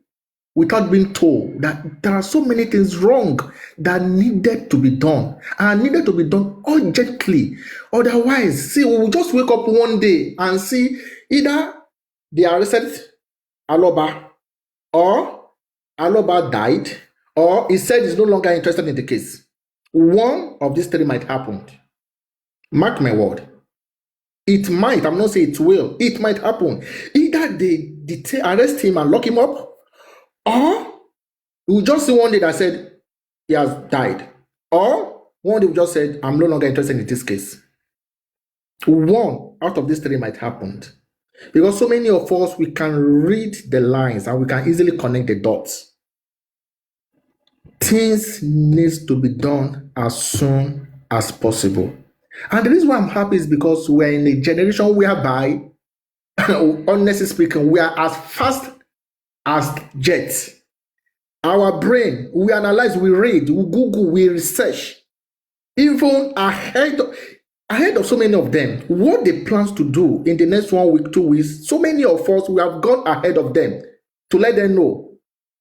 without being told that there are so many things wrong that needed to be done and needed to be done urgently. Otherwise, see, we will just wake up one day and see either they arrested Aloba or Aloba died or he said he's no longer interested in the case. One of these three might happen. Mark my word. It might, I'm not saying it will, it might happen. Either they arrest him and lock him up, or we just see one day that said he has died. Or one day we just said, I'm no longer interested in this case. One out of these three might happen. Because so many of us, we can read the lines and we can easily connect the dots. Things needs to be done as soon as possible. And the reason why I'm happy is because we're in a generation whereby, honestly speaking, we are as fast as jets. Our brain, we analyze, we read, we Google, we research, even ahead of so many of them, what they plan to do in the next 1 week, 2 weeks. So many of us, we have gone ahead of them to let them know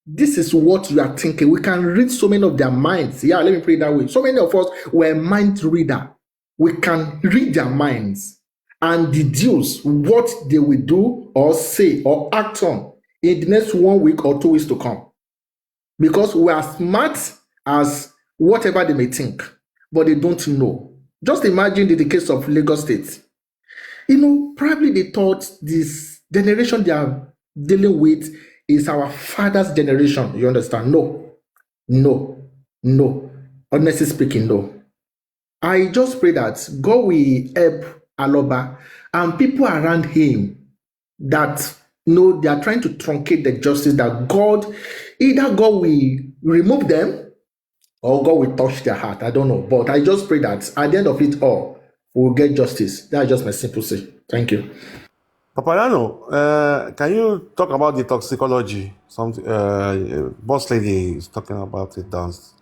this is what you are thinking. We can read so many of their minds. Yeah, let me put it that way. So many of us were mind reader. We can read their minds and deduce what they will do or say or act on in the next 1 week or 2 weeks to come. Because we are smart as whatever they may think, but they don't know. Just imagine the case of Lagos State. Probably they thought this generation they are dealing with is our father's generation. You understand? No. Honestly speaking, no. I just pray that God will help Aloba and people around him that they are trying to truncate the justice, that either God will remove them or God will touch their heart. I don't know. But I just pray that at the end of it all, we'll get justice. That's just my simple say. Thank you. Papayano, can you talk about the toxicology? Something boss lady is talking about it dance.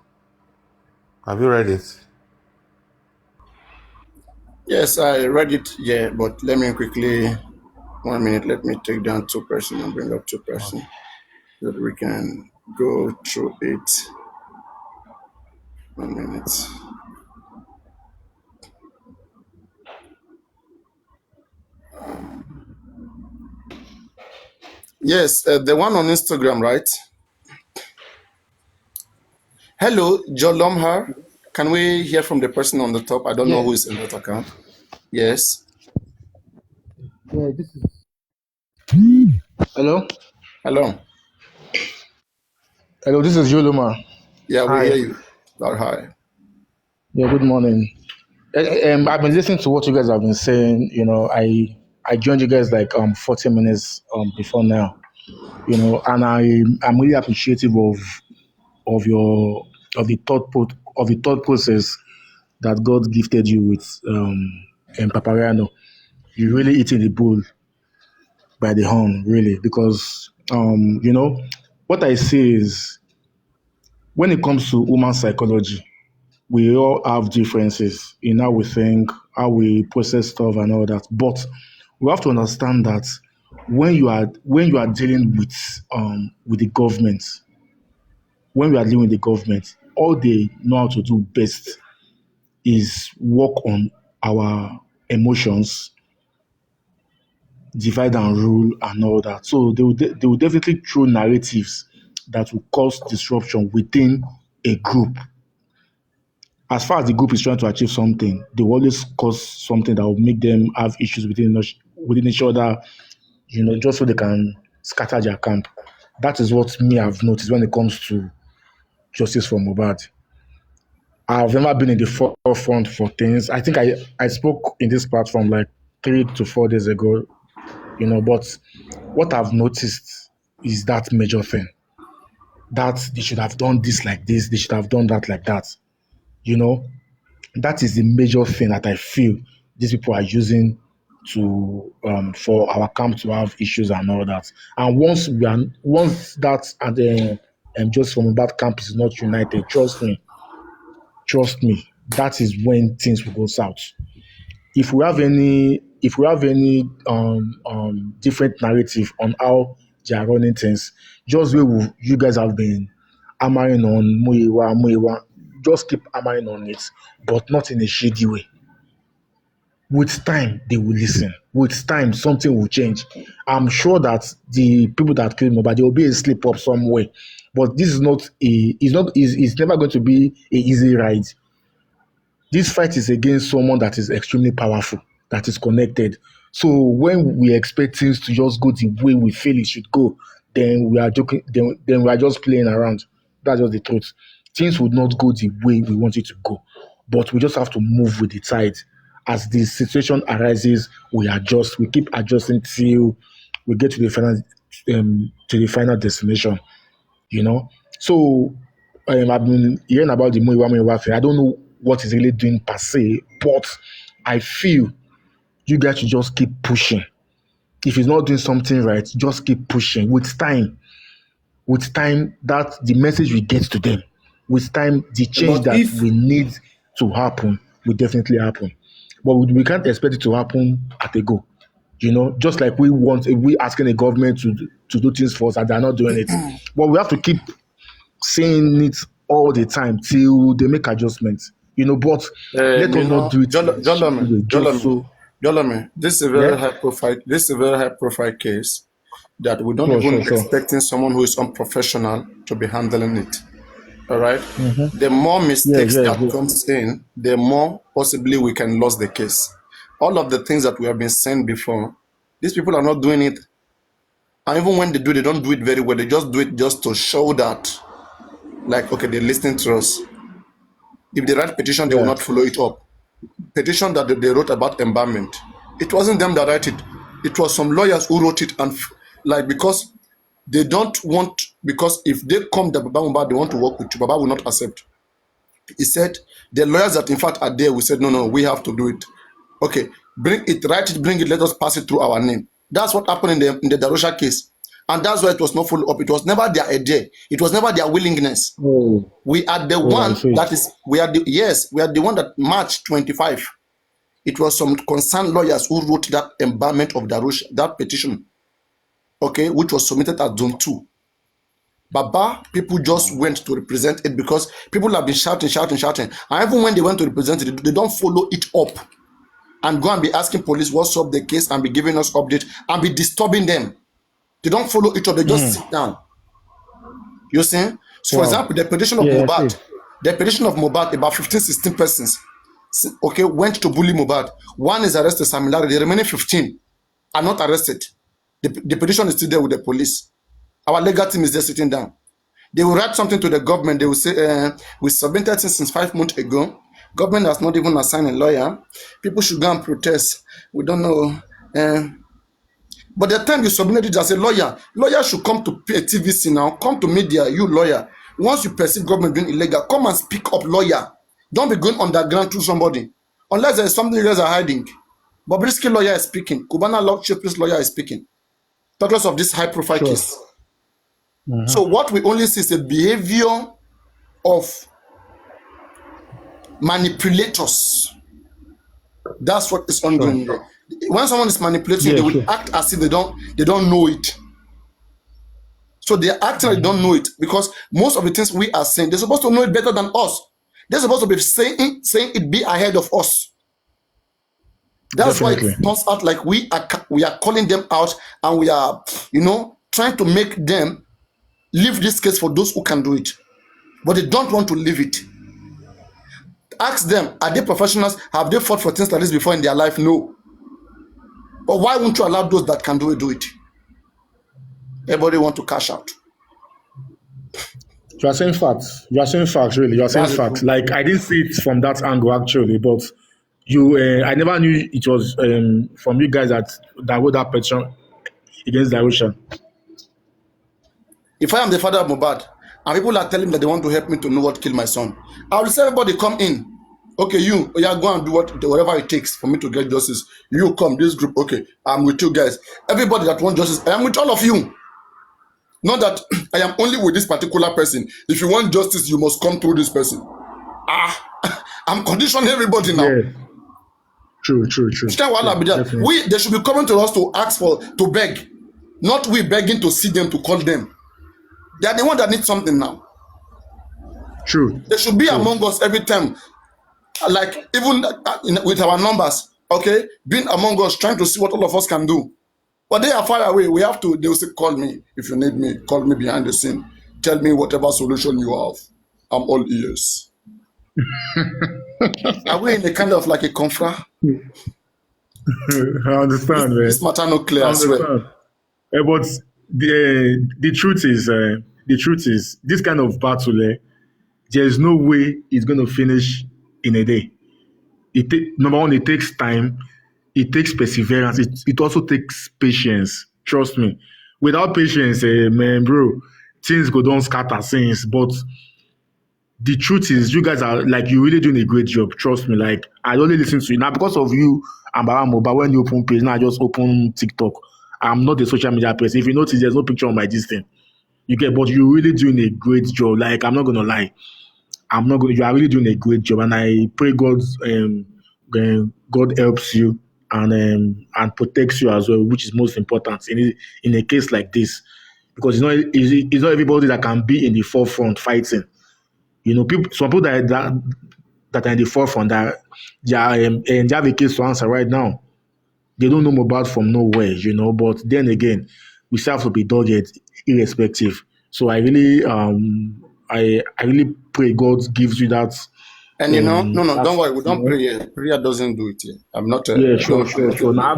Have you read it? Yes, I read it, yeah, but let me quickly, 1 minute, let me take down 2 person and bring up 2 person so that we can go through it. 1 minute. Yes, the one on Instagram, right? Hello, Joe Lomhar. Can we hear from the person on the top? I don't know who is in that account. Yes. Yeah, this is. Hello? Hello. Hello, this is Yoloma. Yeah, we Hi. hear you. Hi. Yeah, good morning. I've been listening to what you guys have been saying. I joined you guys like 40 minutes before now. And I'm really appreciative of the thought process that God gifted you with Papariano. You really eating the bull by the horn, really, because what I say is when it comes to human psychology, we all have differences in how we think, how we process stuff and all that. But we have to understand that when you are dealing with the government, all they know how to do best is work on our emotions, divide and rule and all that. So they will definitely throw narratives that will cause disruption within a group. As far as the group is trying to achieve something, they will always cause something that will make them have issues within each other, just so they can scatter their camp. That is what I've noticed when it comes to justice for Mohbad. I've never been in the forefront for things. I think I spoke in this platform like 3 to 4 days ago, but what I've noticed is that major thing, that they should have done this like this, they should have done that like that. That is the major thing that I feel these people are using to for our camp to have issues and all that. And once that and then just from that camp is not united, trust me, that is when things will go south. If we have any if we have any different narrative on how they are running things, just where you guys have been hammering on Muyiwa, just keep hammering on it, but not in a shady way. With time, they will listen. With time, something will change. I'm sure that the people that killed Mohbad, there will be a slip up somewhere. But this is it's never going to be an easy ride. This fight is against someone that is extremely powerful, that is connected. So when we expect things to just go the way we feel it should go, then we are joking, then we are just playing around. That's just the truth. Things would not go the way we want it to go. But we just have to move with the tide. As the situation arises, we adjust. We keep adjusting till we get to the final destination. You know. So I've been hearing about the Muyiwa thing. I don't know what it's really doing per se, but I feel you guys should just keep pushing. If it's not doing something right, just keep pushing. With time, that the message will get to them. With time, the change we need to happen will definitely happen. But we can't expect it to happen at a go. You know, just like we asking the government to do things for us and they're not doing it. But we have to keep saying it all the time till they make adjustments. You know, but let us not do it. Jolome, this is a very high profile. This is a very high profile case that we don't expecting someone who is unprofessional to be handling it. All right. Mm-hmm. The more mistakes that comes in, the more possibly we can lose the case. All of the things that we have been saying before, these people are not doing it. And even when they do, they don't do it very well. They just do it just to show that, like, okay, they're listening to us. If they write petition, they will not follow it up. Petition that they wrote about embalmment, it wasn't them that wrote it. It was some lawyers who wrote it, and because they don't want, because if they come to Baba Mohbad, they want to work with you, Baba will not accept. He said the lawyers that in fact are there, we said no, we have to do it. Okay, bring it, write it, bring it, let us pass it through our name. That's what happened in the Darusha case. And that's why it was not followed up. It was never their idea. It was never their willingness. Oh. We are the one that is, we are the one that March 25. It was some concerned lawyers who wrote that embalmment of Darusha, that petition, okay, which was submitted at Zone 2. Baba, people just went to represent it because people have been shouting. And even when they went to represent it, they don't follow it up and go and be asking police what's up the case and be giving us update and be disturbing them. They don't follow it up, they just sit down. You see? So, for example, the petition of Mohbad, about 15, 16 persons, okay, went to bully Mohbad. One is arrested, Samilari. The remaining 15 are not arrested. The petition is still there with the police. Our legal team is there sitting down. They will write something to the government. They will say, we submitted it since 5 months ago. Government has not even assigned a lawyer. People should go and protest. We don't know. But the time you submitted it as a lawyer should come to TVC now, come to media, you lawyer. Once you perceive government doing illegal, come and speak up, lawyer. Don't be going underground to somebody. Unless there is something you guys are hiding. Bobrisky lawyer is speaking. Cubana Lockchip's lawyer is speaking. Talkless of this high profile case. Mm-hmm. So what we only see is a behavior of manipulators. That's what is ongoing there. When someone is manipulating, they will act as if they don't know it. So they are acting like they don't know it because most of the things we are saying, they're supposed to know it better than us. They're supposed to be saying it be ahead of us. That's why it turns out like we are calling them out and we are, trying to make them leave this case for those who can do it. But they don't want to leave it. Ask them, are they professionals? Have they fought for things like this before in their life? No. But why won't you allow those that can do it? Everybody want to cash out. You are saying facts. Really. You are saying facts. Like, I didn't see it from that angle, actually. But I never knew it was from you guys that wrote that petition against Darusha. If I am the father of Mohbad, and people are telling me that they want to help me to know what killed my son, I will say, everybody come in. Okay, you go and do whatever it takes for me to get justice. You come, this group, okay, I'm with you guys. Everybody that wants justice, I am with all of you. Not that I am only with this particular person. If you want justice, you must come through this person. I'm conditioning everybody now. True. They should be coming to us to ask to beg, not we begging to see them, to call them. They are the one that need something now. True. They should be among us every time, like even with our numbers, okay, being among us, trying to see what all of us can do. But they are far away. We have to. They will say, "Call me if you need me. Call me behind the scene. Tell me whatever solution you have. I'm all ears." Are we in a kind of like a confra? I understand, man. This matter not clear. I swear. But the truth is, this kind of battle, there's no way it's going to finish in a day. Number one, it takes time. It takes perseverance. It also takes patience. Trust me. Without patience, man, bro, things go down scatter things. But the truth is, you guys are like, you're really doing a great job. Trust me. Like, I only listen to you now because of you and Baramo. But when you open page, now I just open TikTok. I'm not a social media person. If you notice, there's no picture on my this thing. You get, but you're really doing a great job. Like, I'm not gonna lie. You are really doing a great job, and I pray God helps you and protects you as well, which is most important in a case like this, because it's not everybody that can be in the forefront fighting. You know, some people that are in the forefront that they have a case to answer right now. They don't know Mohbad from nowhere, you know. But then again, we still have to be dogged irrespective. So I really I really pray God gives you that. And don't worry, we don't pray here. Prayer doesn't do it here. I'm not. Sure. Now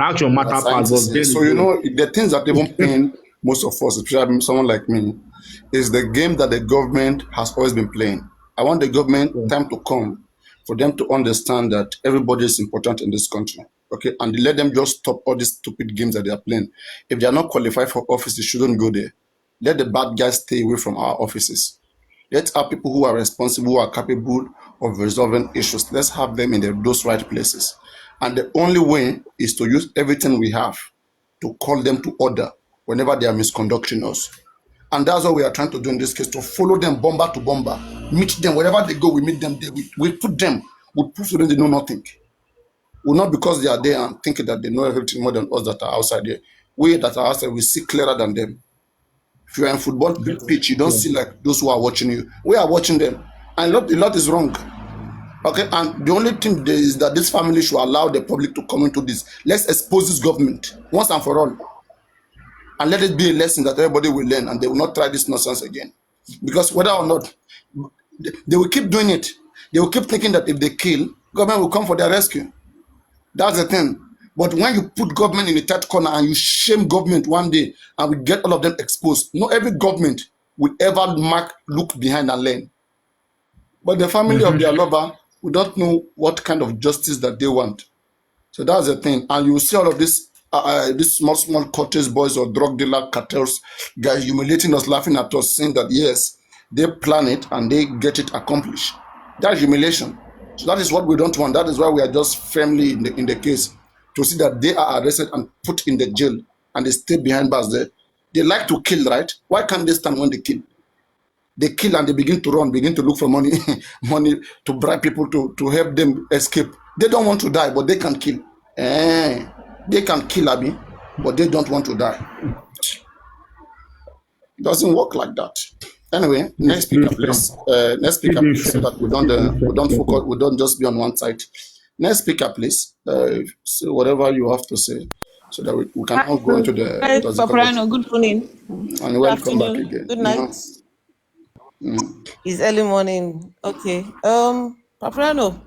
action matter pass. So the things that even pain most of us, especially someone like me, is the game that the government has always been playing. I want the government time to come for them to understand that everybody is important in this country. Okay, and let them just stop all these stupid games that they are playing. If they are not qualified for office, they shouldn't go there. Let the bad guys stay away from our offices. Let's have people who are responsible, who are capable of resolving issues. Let's have them in those right places. And the only way is to use everything we have to call them to order whenever they are misconducting us. And that's what we are trying to do in this case, to follow them bomber to bomber, meet them wherever they go. We meet them there. We put them. We prove to them they know nothing. Well, not because they are there and thinking that they know everything more than us that are outside there. We that are outside, we see clearer than them. If you are in football pitch, you don't see like those who are watching you. We are watching them. And a lot is wrong. Okay, and the only thing is that this family should allow the public to come into this. Let's expose this government once and for all. And let it be a lesson that everybody will learn and they will not try this nonsense again. Because whether or not, they will keep doing it. They will keep thinking that if they kill, government will come for their rescue. That's the thing. But when you put government in the third corner and you shame government one day and we get all of them exposed, not every government will ever look behind and learn. But the family of their lover, we don't know what kind of justice that they want. So that's the thing. And you will see all of this small cottage boys or drug dealer cartels guys humiliating us, laughing at us, saying that yes, they plan it and they get it accomplished. That's humiliation. So that is what we don't want. That is why we are just firmly in the case to see that they are arrested and put in the jail and they stay behind bars there. They like to kill, right? Why can't they stand when they kill? They kill and they begin to run, begin to look for money, money to bribe people to help them escape. They don't want to die, but they can kill. They can kill Abby, but they don't want to die. It doesn't work like that. Anyway, next speaker, please. Next speaker, please, so that we don't focus, we don't just be on one side. Next speaker, please. Say whatever you have to say, so that we can all go into the. Hi, Paparano. Good morning. And welcome back again. Good night. It's early morning. Okay. Paparano.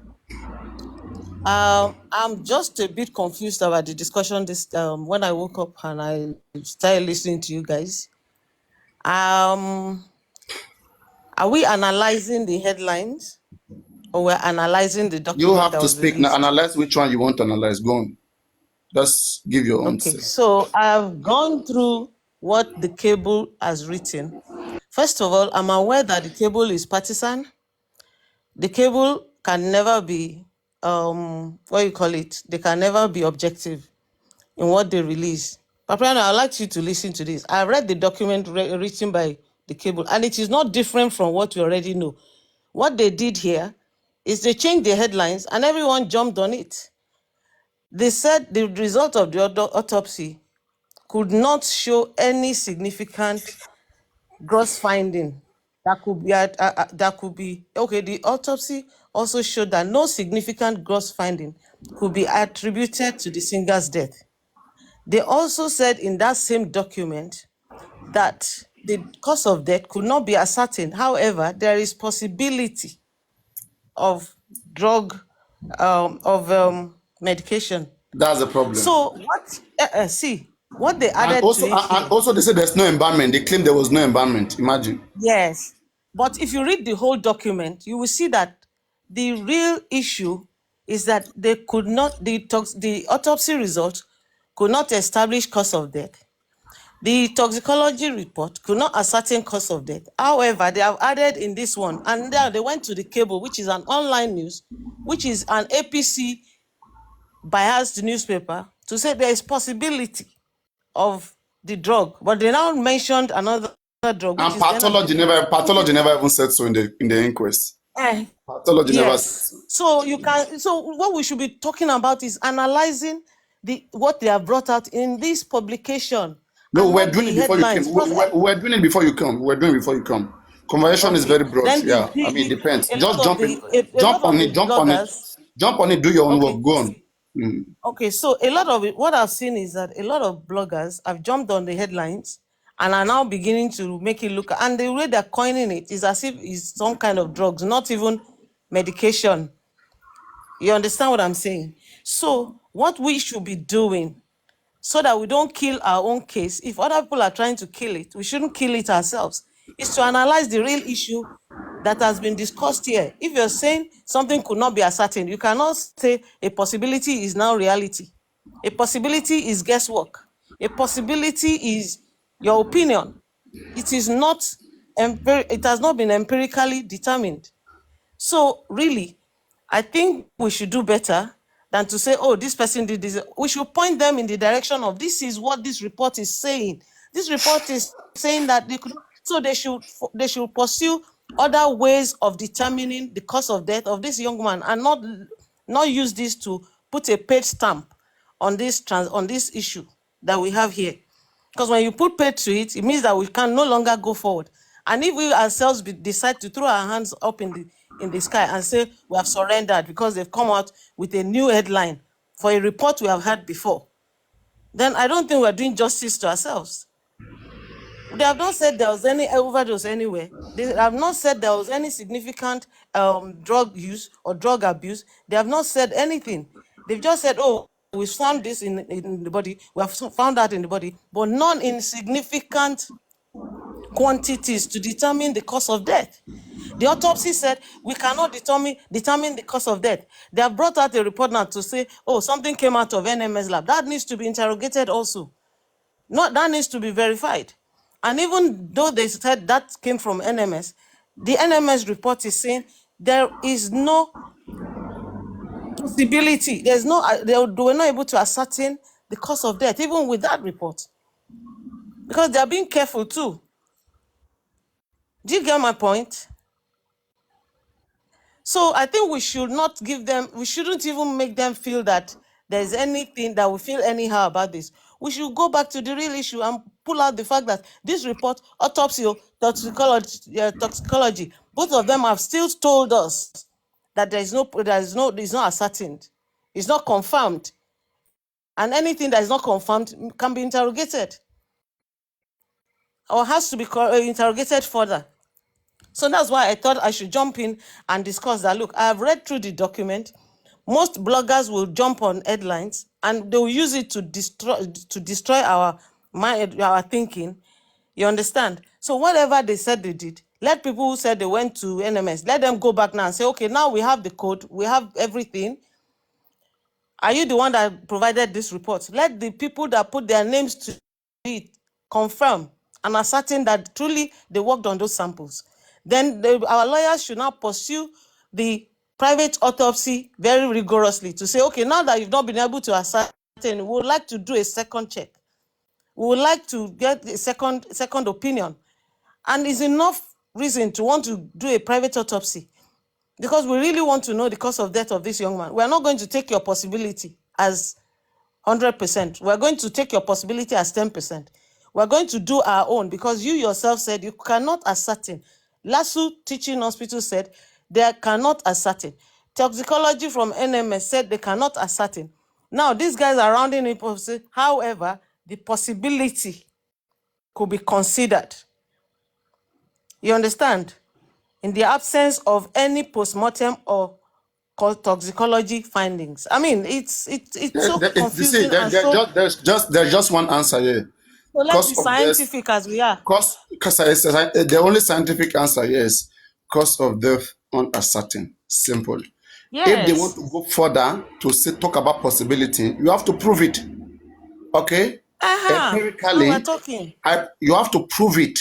I'm just a bit confused about the discussion this when I woke up and I started listening to you guys. Are we analyzing the headlines or we're analyzing the document? You have to speak now. Analyze which one you want to analyze. Go on. Just give your own. Okay, so I've gone through what the Cable has written. First of all, I'm aware that the Cable is partisan. The Cable can never be, they can never be objective in what they release. Paparano, I'd like you to listen to this. I read the document written by the Cable, and it is not different from what we already know. What they did here is they changed the headlines, and everyone jumped on it. They said the result of the autopsy could not show any significant gross finding that could be okay. The autopsy also showed that no significant gross finding could be attributed to the singer's death. They also said in that same document that the cause of death could not be ascertained. However, there is possibility of medication. That's the problem. So what? See what they added to it. And also, they said there's no embalmment. They claim there was no embalmment. Imagine. Yes, but if you read the whole document, you will see that the real issue is that they could not. The autopsy result could not establish cause of death. The toxicology report could not ascertain cause of death. However, they have added in this one, and then they went to the Cable, which is an online news, which is an APC biased newspaper, to say there is possibility of the drug, but they now mentioned another drug. And pathology never even said so in the inquest. Pathology never said so. So what we should be talking about is analyzing what they have brought out in this publication. No, we're doing it before you come. We're doing it before you come. We're doing it before you come. Conversation is very broad. Yeah, I mean, it depends. Just jump on it. Do your own work. Go on. Okay, so a lot of it, what I've seen is that a lot of bloggers have jumped on the headlines and are now beginning to make it look, and the way they're coining it is as if it's some kind of drugs, not even medication. You understand what I'm saying? So what we should be doing so that we don't kill our own case, if other people are trying to kill it, we shouldn't kill it ourselves, is to analyze the real issue that has been discussed here. If you're saying something could not be ascertained, you cannot say a possibility is now reality. A possibility is guesswork. A possibility is your opinion. It is not. It has not been empirically determined. So really, I think we should do better than to say, "Oh, this person did this." We should point them in the direction of this is what this report is saying. This report is saying that they could. So they should pursue other ways of determining the cause of death of this young man, and not use this to put a paid stamp on this issue that we have here. Because when you put paid to it, it means that we can no longer go forward. And if we ourselves decide to throw our hands up in the sky and say we have surrendered because they've come out with a new headline for a report we have had before, then I don't think we're doing justice to ourselves. They have not said there was any overdose anywhere. They have not said there was any significant drug use or drug abuse. They have not said anything. They've just said, "Oh, we found this in the body. We have found that in the body," but none in significant quantities to determine the cause of death. The autopsy said we cannot determine the cause of death. They have brought out a report now to say, "Oh, something came out of NMS lab." That needs to be interrogated also. That needs to be verified. And even though they said that came from NMS, the NMS report is saying there is no possibility. They were not able to ascertain the cause of death, even with that report. Because they are being careful too. Do you get my point? So I think we should not we shouldn't even make them feel that there's anything that we feel anyhow about this. We should go back to the real issue and pull out the fact that this report, autopsy, toxicology, both of them have still told us that it's not ascertained, it's not confirmed, and anything that is not confirmed can be interrogated or has to be interrogated further. So that's why I thought I should jump in and discuss that. Look, I have read through the document. Most bloggers will jump on headlines and they will use it to destroy our mind, our thinking. You understand? So whatever they said they did, let people who said they went to NMS, let them go back now and say, "Okay, now we have the code, we have everything. Are you the one that provided this report?" Let the people that put their names to it confirm and ascertain that truly they worked on those samples. Then our lawyers should now pursue the private autopsy very rigorously to say, "Okay, now that you've not been able to ascertain, we would like to do a second check. We would like to get a second opinion." And it's enough reason to want to do a private autopsy because we really want to know the cause of death of this young man. We're not going to take your possibility as 100%. We're going to take your possibility as 10%. We're going to do our own because you yourself said you cannot ascertain. LASU Teaching Hospital said they cannot ascertain. Toxicology from NMS said they cannot ascertain. Now, these guys are rounding it up. However, the possibility could be considered. You understand? In the absence of any postmortem or toxicology findings. I mean, it's so confusing and so. There's just one answer here. So let's be scientific as we are. The only scientific answer here is cause of death uncertain. Simple. Yes. If they want to go further to talk about possibility, you have to prove it. Okay? Empirically, we're talking. You have to prove it.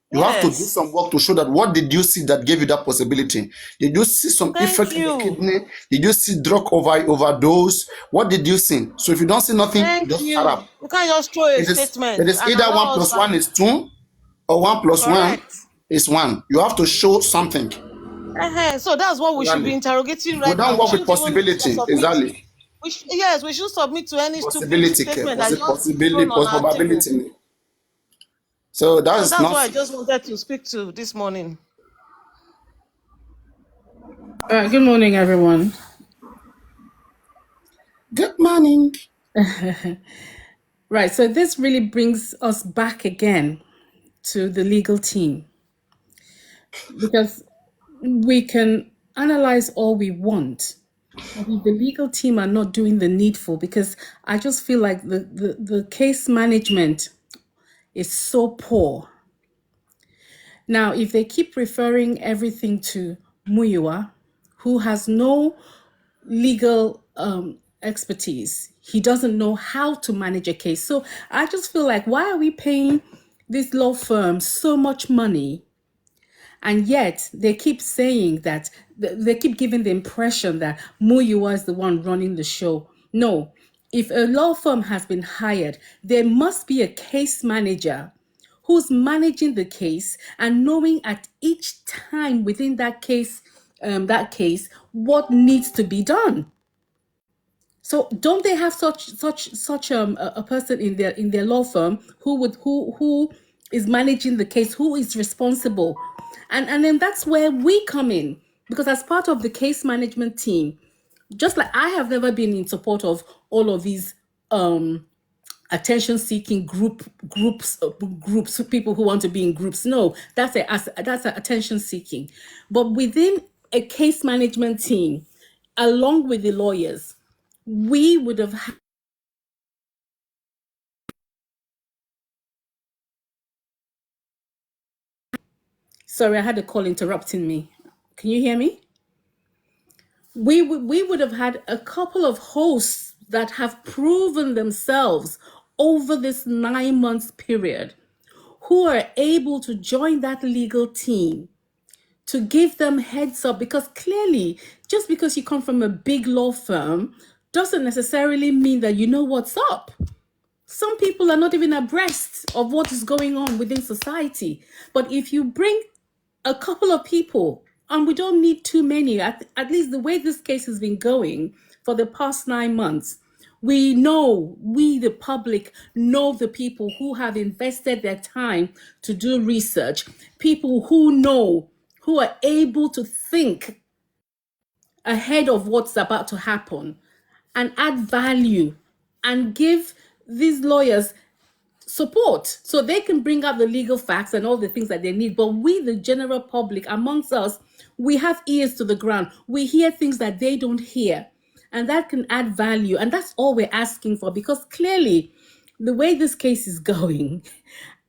You have to do some work to show that what did you see that gave you that possibility? Did you see some effect in the kidney? Did you see drug overdose? What did you see? So if you don't see nothing, just shut up. You can't just throw a statement. It is either 1 plus 1 is 2 or 1 plus 1 is 1. You have to show something. So that's what we should be interrogating right now. We don't work with possibility, exactly. We should submit to any possibility, stupid statement. Possibility. So that's what I just wanted to speak to this morning. Good morning, everyone. Good morning. Right, so this really brings us back again to the legal team. Because we can analyze all we want, but if the legal team are not doing the needful, because I just feel like the case management is so poor. Now, if they keep referring everything to Muyiwa, who has no legal expertise, he doesn't know how to manage a case. So I just feel like, why are we paying this law firm so much money? And yet they keep saying that, they keep giving the impression that Muyiwa is the one running the show. No. If a law firm has been hired, there must be a case manager who's managing the case and knowing at each time within that case, what needs to be done. So don't they have such a person in their law firm who is managing the case, who is responsible, and then that's where we come in, because as part of the case management team. Just like I have never been in support of all of these attention-seeking groups, people who want to be in groups. No, that's attention-seeking. But within a case management team, along with the lawyers, we would have. Sorry, I had a call interrupting me. Can you hear me? We would have had a couple of hosts that have proven themselves over this 9 months period, who are able to join that legal team to give them heads up, because clearly, just because you come from a big law firm doesn't necessarily mean that you know what's up. Some people are not even abreast of what is going on within society. But if you bring a couple of people, and we don't need too many, at least the way this case has been going for the past 9 months, we, the public, know the people who have invested their time to do research, people who are able to think ahead of what's about to happen and add value and give these lawyers support so they can bring out the legal facts and all the things that they need. But we, the general public, amongst us, we have ears to the ground. We hear things that they don't hear, and that can add value. And that's all we're asking for, because clearly the way this case is going,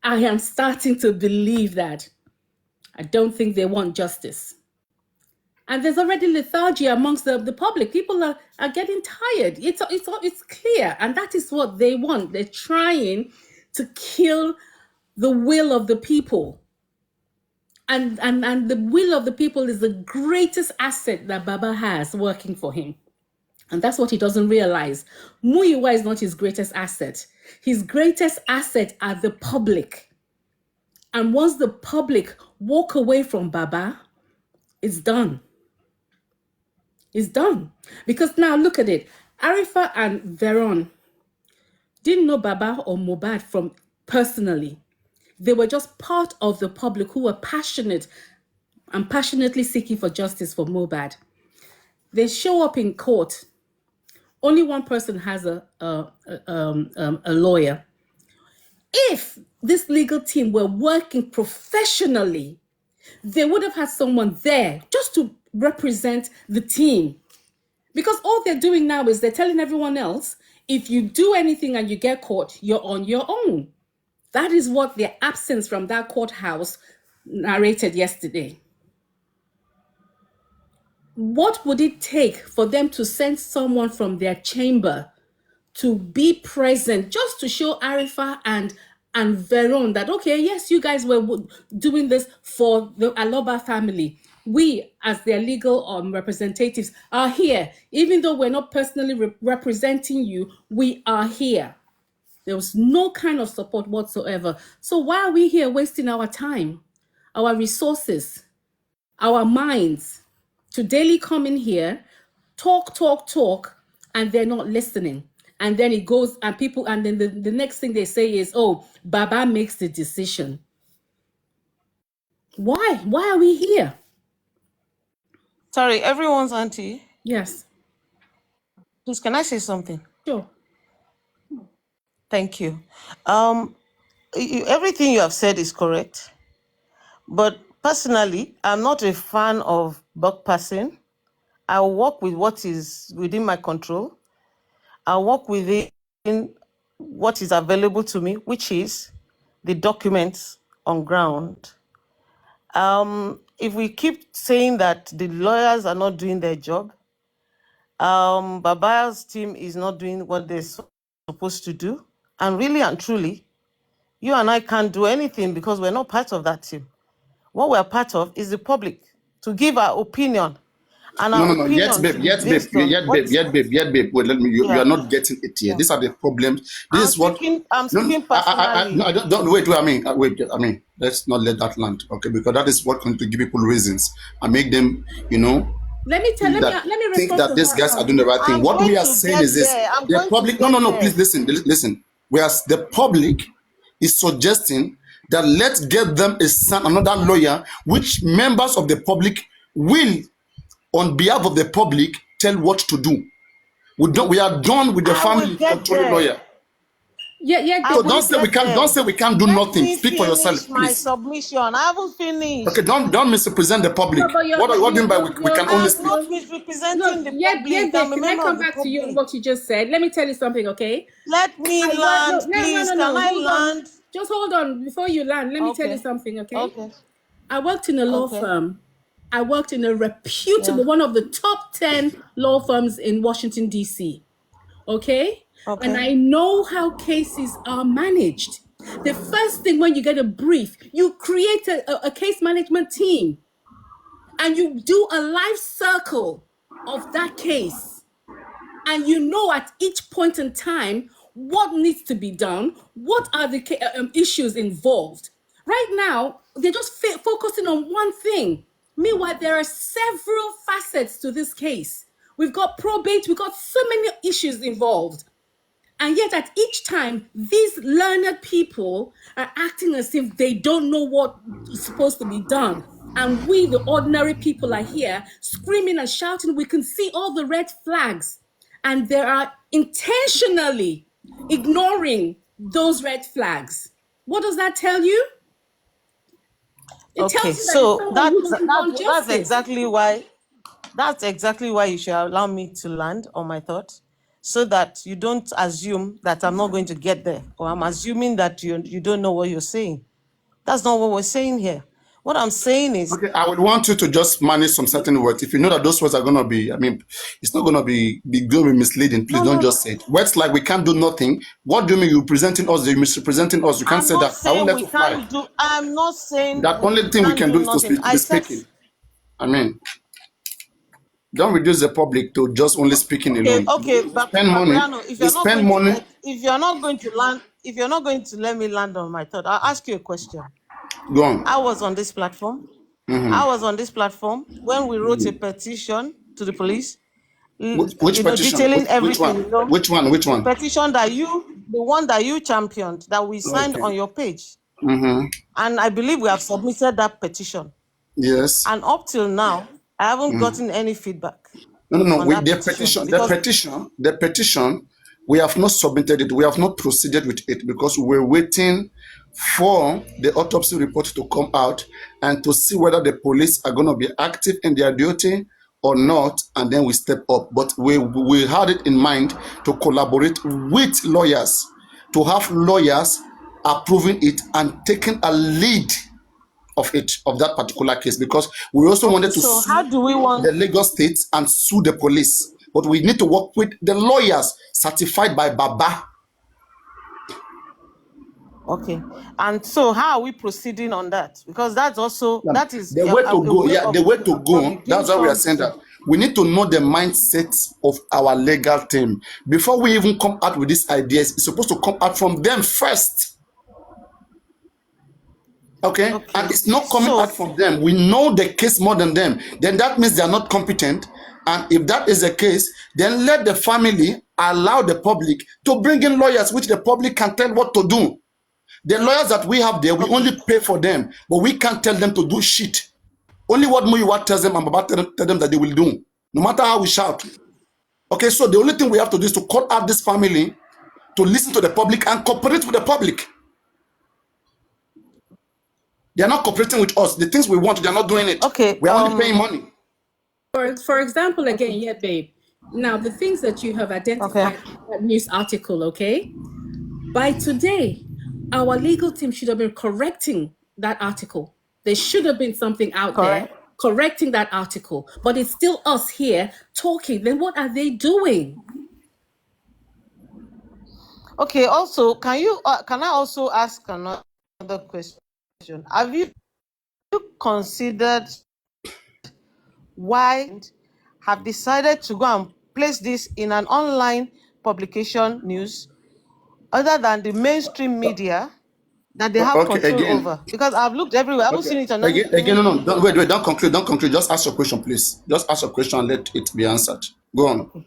I am starting to believe that I don't think they want justice. And there's already lethargy amongst the public. People are getting tired. It's clear. And that is what they want. They're trying to kill the will of the people. And the will of the people is the greatest asset that Baba has working for him. And that's what he doesn't realize. Muyiwa is not his greatest asset. His greatest asset are the public. And once the public walk away from Baba, it's done. It's done. Because now look at it. Arifa and Veron didn't know Baba or Mohbad from personally. They were just part of the public who were passionate and passionately seeking for justice for Mohbad. They show up in court. Only one person has a lawyer. If this legal team were working professionally, they would have had someone there just to represent the team. Because all they're doing now is they're telling everyone else, if you do anything and you get caught, you're on your own. That is what their absence from that courthouse narrated yesterday. What would it take for them to send someone from their chamber to be present just to show Arifa and Veron that, okay, yes, you guys were doing this for the Aloba family. We, as their legal representatives, are here. Even though we're not personally representing you, we are here. There was no kind of support whatsoever. So why are we here wasting our time, our resources, our minds to daily come in here, talk, and they're not listening? And then it goes and people, and then the next thing they say is, oh, Baba makes the decision. Why? Why are we here? Sorry, everyone's auntie. Yes. Please, can I say something? Sure. Thank you. Everything you have said is correct. But personally, I'm not a fan of bug passing. I work with what is within my control. I work within what is available to me, which is the documents on ground. If we keep saying that the lawyers are not doing their job, Baba's team is not doing what they're supposed to do, and really and truly, you and I can't do anything because we're not part of that team. What we're part of is the public, to give our opinion. And No. Yet, babe. Wait, let me. You are not getting it here. These are the problems. I'm speaking personally. I don't wait. I mean, let's not let that land, okay? Because that is what going to give people reasons and make them, Let me think that these guys are doing the right thing. What we are saying is this: the public. No. Please listen. Whereas the public is suggesting that let's get them another lawyer, which members of the public will, on behalf of the public, tell what to do. We are done with the family controlling lawyer. Yeah. So don't say we can't do nothing. Speak for yourself, please. My submission. I haven't finished. Okay, don't misrepresent the public. No, what do you mean by we can only speak? I'm not misrepresenting the public. Can I come back to you on what you just said? Let me tell you something, okay? Let me land, please. Can I land? Just hold on. Before you land, let me tell you something, okay? Okay. I worked in a law firm. I worked in a reputable, one of the top 10 law firms in Washington, D.C. Okay? And I know how cases are managed. The first thing when you get a brief, you create a case management team and you do a life circle of that case. And you know at each point in time what needs to be done, what are the issues involved. Right now, they're just focusing on one thing. Meanwhile, there are several facets to this case. We've got probate, we've got so many issues involved. And yet at each time, these learned people are acting as if they don't know what is supposed to be done. And we, the ordinary people, are here screaming and shouting. We can see all the red flags. And they are intentionally ignoring those red flags. What does that tell you? Okay, so that's exactly why you should allow me to land on my thought, so that you don't assume that I'm not going to get there, or I'm assuming that you don't know what you're saying. That's not what we're saying here. What I'm saying is... Okay, I would want you to just manage some certain words. If you know that those words are going to be, it's not going to be misleading, please don't just say it. Words like we can't do nothing. What do you mean? You're presenting us, you're misrepresenting us. You can't say that. I won't let you fly. I'm not saying... That only thing we can do is to be speaking. Don't reduce the public to just only speaking alone. Okay, but spend money. If you're not going to let me land on my thought, I'll ask you a question. Go on. I was on this platform. I was on this platform when we wrote a petition to the police, Which petition? detailing Which everything. one? Which one? Which one? Petition the one that you championed, that we signed Okay. on your page. Mm-hmm. And I believe we have submitted that petition. Yes. And up till now, I haven't gotten any feedback. No. on With that the petition, the petition, we have not submitted it. We have not proceeded with it because we're waiting for the autopsy report to come out and to see whether the police are going to be active in their duty or not, and then we step up. But we had it in mind to collaborate with lawyers, to have lawyers approving it and taking a lead of that particular case, because we also wanted to So sue how do we want the Lagos State and sue the police. But we need to work with the lawyers certified by Baba. Okay. And so how are we proceeding on that? Because that's also that is The way to go, the way to go, that's why we are saying that. We need to know the mindset of our legal team. Before we even come out with these ideas, it's supposed to come out from them first. Okay? And it's not coming out from them. We know the case more than them. Then that means they are not competent. And if that is the case, then let the family allow the public to bring in lawyers, which the public can tell what to do. The lawyers that we have there, we only pay for them, but we can't tell them to do shit. Only what Muyiwa tells them, I'm about to tell them that they will do, no matter how we shout. Okay, so the only thing we have to do is to call out this family to listen to the public and cooperate with the public. They are not cooperating with us. The things we want, they are not doing it. Okay. We are only paying money. For example, again, yeah, babe. Now, the things that you have identified in that news article, okay? By today, our legal team should have been correcting that article. There should have been something out there correcting that article. But it's still us here talking. Then what are they doing? Okay, also, can I also ask another question? Have you considered why have decided to go and place this in an online publication news other than the mainstream media that they have control over? Because I've looked everywhere, I haven't seen it on No. Don't conclude. Just ask your question, please. Just ask your question and let it be answered. Go on.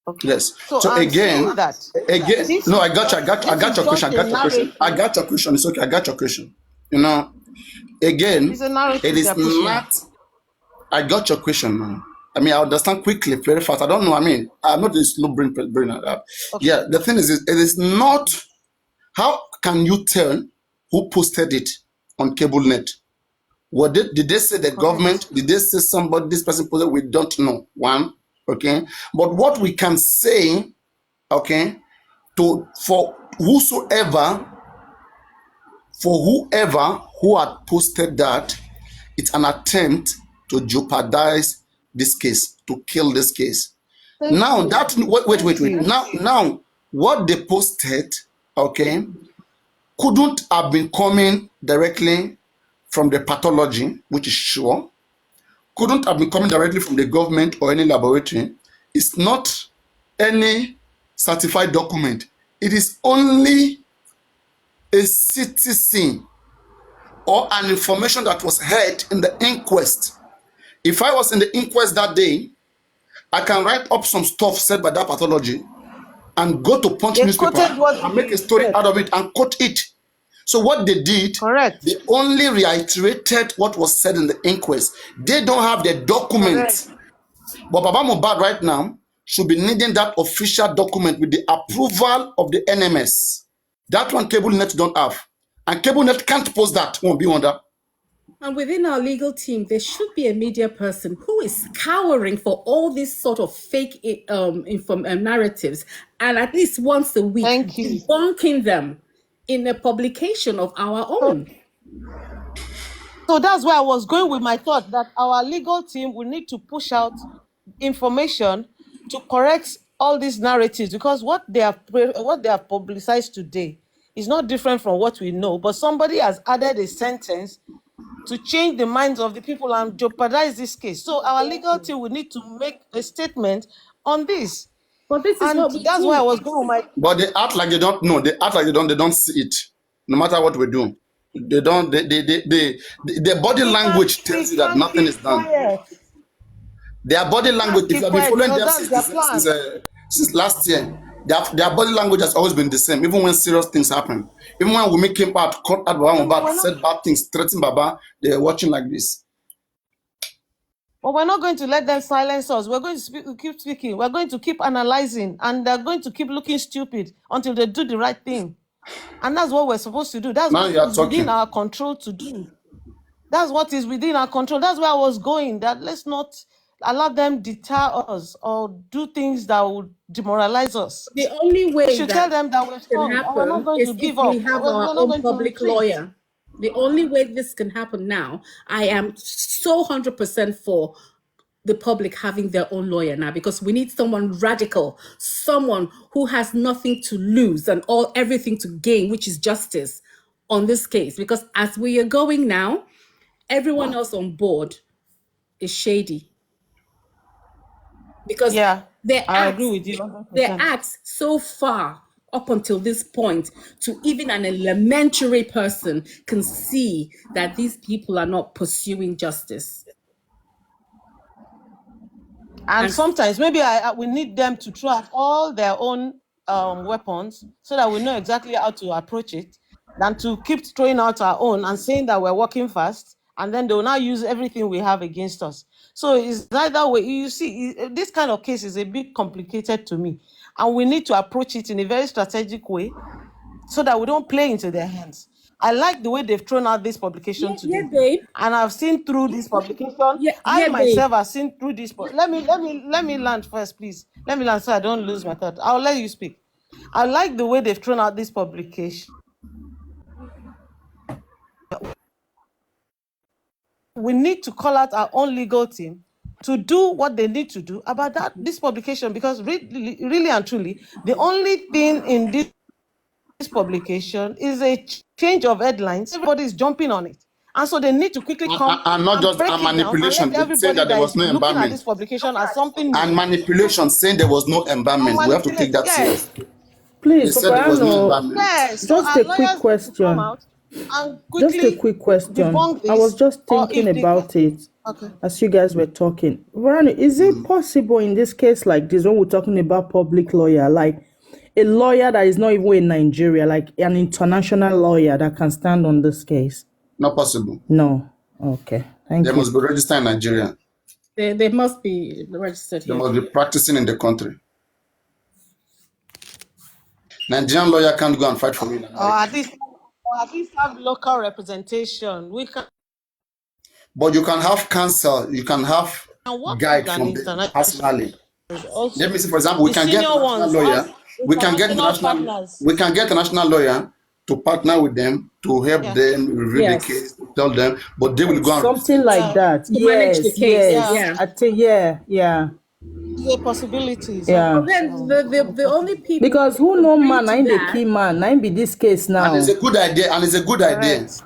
Okay. Yes. So I'm again, no, I got your question. I got your question. It's okay. I got your question. You know, again, it is not. I got your question, man. I mean, I understand quickly, very fast. I don't know. I mean, I'm not a slow brain. Yeah, the thing is, it is not. How can you tell who posted it on CableNet? What did they say? The government? Did they say somebody? This person posted? We don't know. One. Okay, but what we can say, okay, for whoever who had posted that, it's an attempt to jeopardize this case, to kill this case. Wait. Now what they posted, okay, couldn't have been coming directly from the pathology, which is sure. Couldn't have been coming directly from the government or any laboratory. It's not any certified document. It is only a citizen or an information that was heard in the inquest. If I was in the inquest that day, I can write up some stuff said by that pathology and go to Punch newspaper and make a story out of it and quote it. So what they did, they only reiterated what was said in the inquest. They don't have the document. But Baba Mohbad right now should be needing that official document with the approval of the NMS. That one CableNet don't have. And CableNet can't post that. Won't be on that. And within our legal team, there should be a media person who is scouring for all these sort of fake narratives, and at least once a week debunking them in a publication of our own. So that's where I was going with my thought, that our legal team will need to push out information to correct all these narratives, because what they have publicized today is not different from what we know, but somebody has added a sentence to change the minds of the people and jeopardize this case. So our legal team will need to make a statement on this. But this is what that's why I was going with my. But they act like they don't know. They act like they don't see it. No matter what we do, they don't. The body language tells you that nothing is done. Their body language, if Keep you have been quiet following because them that's their plan. since last year, their body language has always been the same, even when serious things happen. Even when Wumi came out, caught out Baba Mohbad, said bad things, threatened Baba, they were watching like this. But we're not going to let them silence us. We're going to keep speaking. We're going to keep analyzing, and they're going to keep looking stupid until they do the right thing. And that's what we're supposed to do. That's Now what you are is within talking. our control to do. That's what is within our control. That's where I was going. That let's not allow them deter us or do things that would demoralize us. The only We way should tell that them that we're can strong and we're not happen going is to if give we up. have We're our not own going to public retreat. lawyer. The only way this can happen now, I am so 100% for the public having their own lawyer now, because we need someone radical, someone who has nothing to lose and everything to gain, which is justice on this case. Because as we are going now, everyone else on board is shady. Because Yeah, their I acts, agree with you 100%. their acts so far up until this point, to even an elementary person can see that these people are not pursuing justice. And And sometimes maybe we need them to throw out all their own weapons so that we know exactly how to approach it, than to keep throwing out our own and saying that we're working fast, and then they will now use everything we have against us. So it's either way. You see, this kind of case is a bit complicated to me, and we need to approach it in a very strategic way so that we don't play into their hands. I like the way they've thrown out this publication today, babe. and I've seen through this publication. I babe. myself have seen through this. Let me land first, please. Let me land so I don't lose my thought. I'll let you speak. I like the way they've thrown out this publication. We need to call out our own legal team to do what they need to do about this publication, because really and truly, the only thing in this publication is a change of headlines. Everybody's jumping on it, and so they need to quickly come And not just break a it down and manipulation. let They say everybody that there that was is no looking at embalmment. this publication as something And new. manipulation, saying there was no embalmment. We have to take that serious. Yes, Please, They said there was no Soprano, embalmment. yes. So just our a quick lawyers need to come question. out and Just a quickly quick question. debunk I was this, just or thinking if they about it okay. as you guys were talking. Verani, is it possible in this case like this, when we're talking about public lawyer, like a lawyer that is not even in Nigeria, like an international lawyer that can stand on this case? Not possible. No. Okay. Thank They you. must be registered in Nigeria. They must be registered They here. must be practicing in the country. Nigerian lawyer can't go and fight for me in Or America. at least have local representation. We can But you can have counsel, you can have work guide with an from the international personally. also. Let me see, for example, we The can get senior a national ones lawyer. have We can get international national. partners. We can get a national lawyer to partner with them to help Yeah. them review Yes. the case, to tell them, but they will go and Something like Yeah. that. To manage the Yes, case. yes. Yeah. I think yeah. The possibilities. Yeah. But then the only people Because who know agree man, to I'm the that, key man, I'm be this case and now. it's a good idea, and it's a good idea. Correct.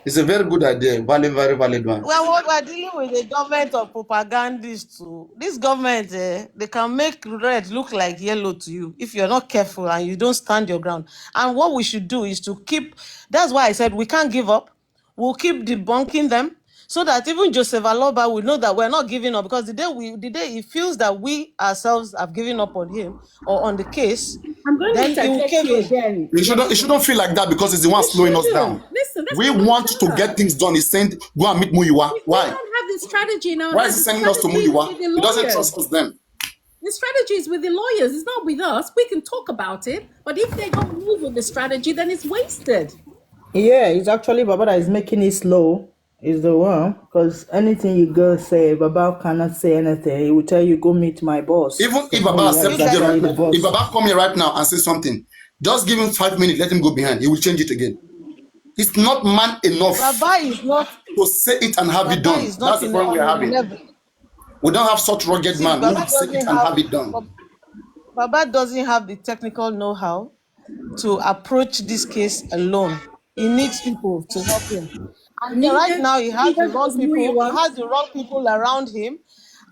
It's a very good idea, very valid one. Well, we're dealing with a government of propagandists too. This government, they can make red look like yellow to you if you're not careful and you don't stand your ground. And what we should do is to keep, that's why I said we can't give up. We'll keep debunking them so that even Joseph Aloba will know that we're not giving up, because the day he feels that we ourselves have given up on him or on the case, I'm going to then he will interject cave you in. again. It shouldn't feel like that, because it's the one slowing us down. Listen, that's We not want to fair. get things done. He's saying, go and meet Muyiwa. We Why? don't have the strategy now. Why is he sending us to Muyiwa? He doesn't trust us then. The strategy is with the lawyers. It's not with us. We can talk about it, but if they don't move with the strategy, then it's wasted. Yeah, it's actually Baba that is making it slow. Is the one, because anything you go say, Baba cannot say anything. He will tell you, go meet my boss. Even if Baba Baba accepts today right the now, boss. if Baba come here right now and say something, just give him 5 minutes, let him go behind. He will change it again. He's not man enough Baba is not to say it and have it Baba done. is not That's the in problem we're on the having. level. We don't have such rugged See, man who Baba will say it doesn't and have it done. Baba doesn't have the technical know-how to approach this case alone. He needs people to help him. And right now he has the wrong people. He has the wrong people around him,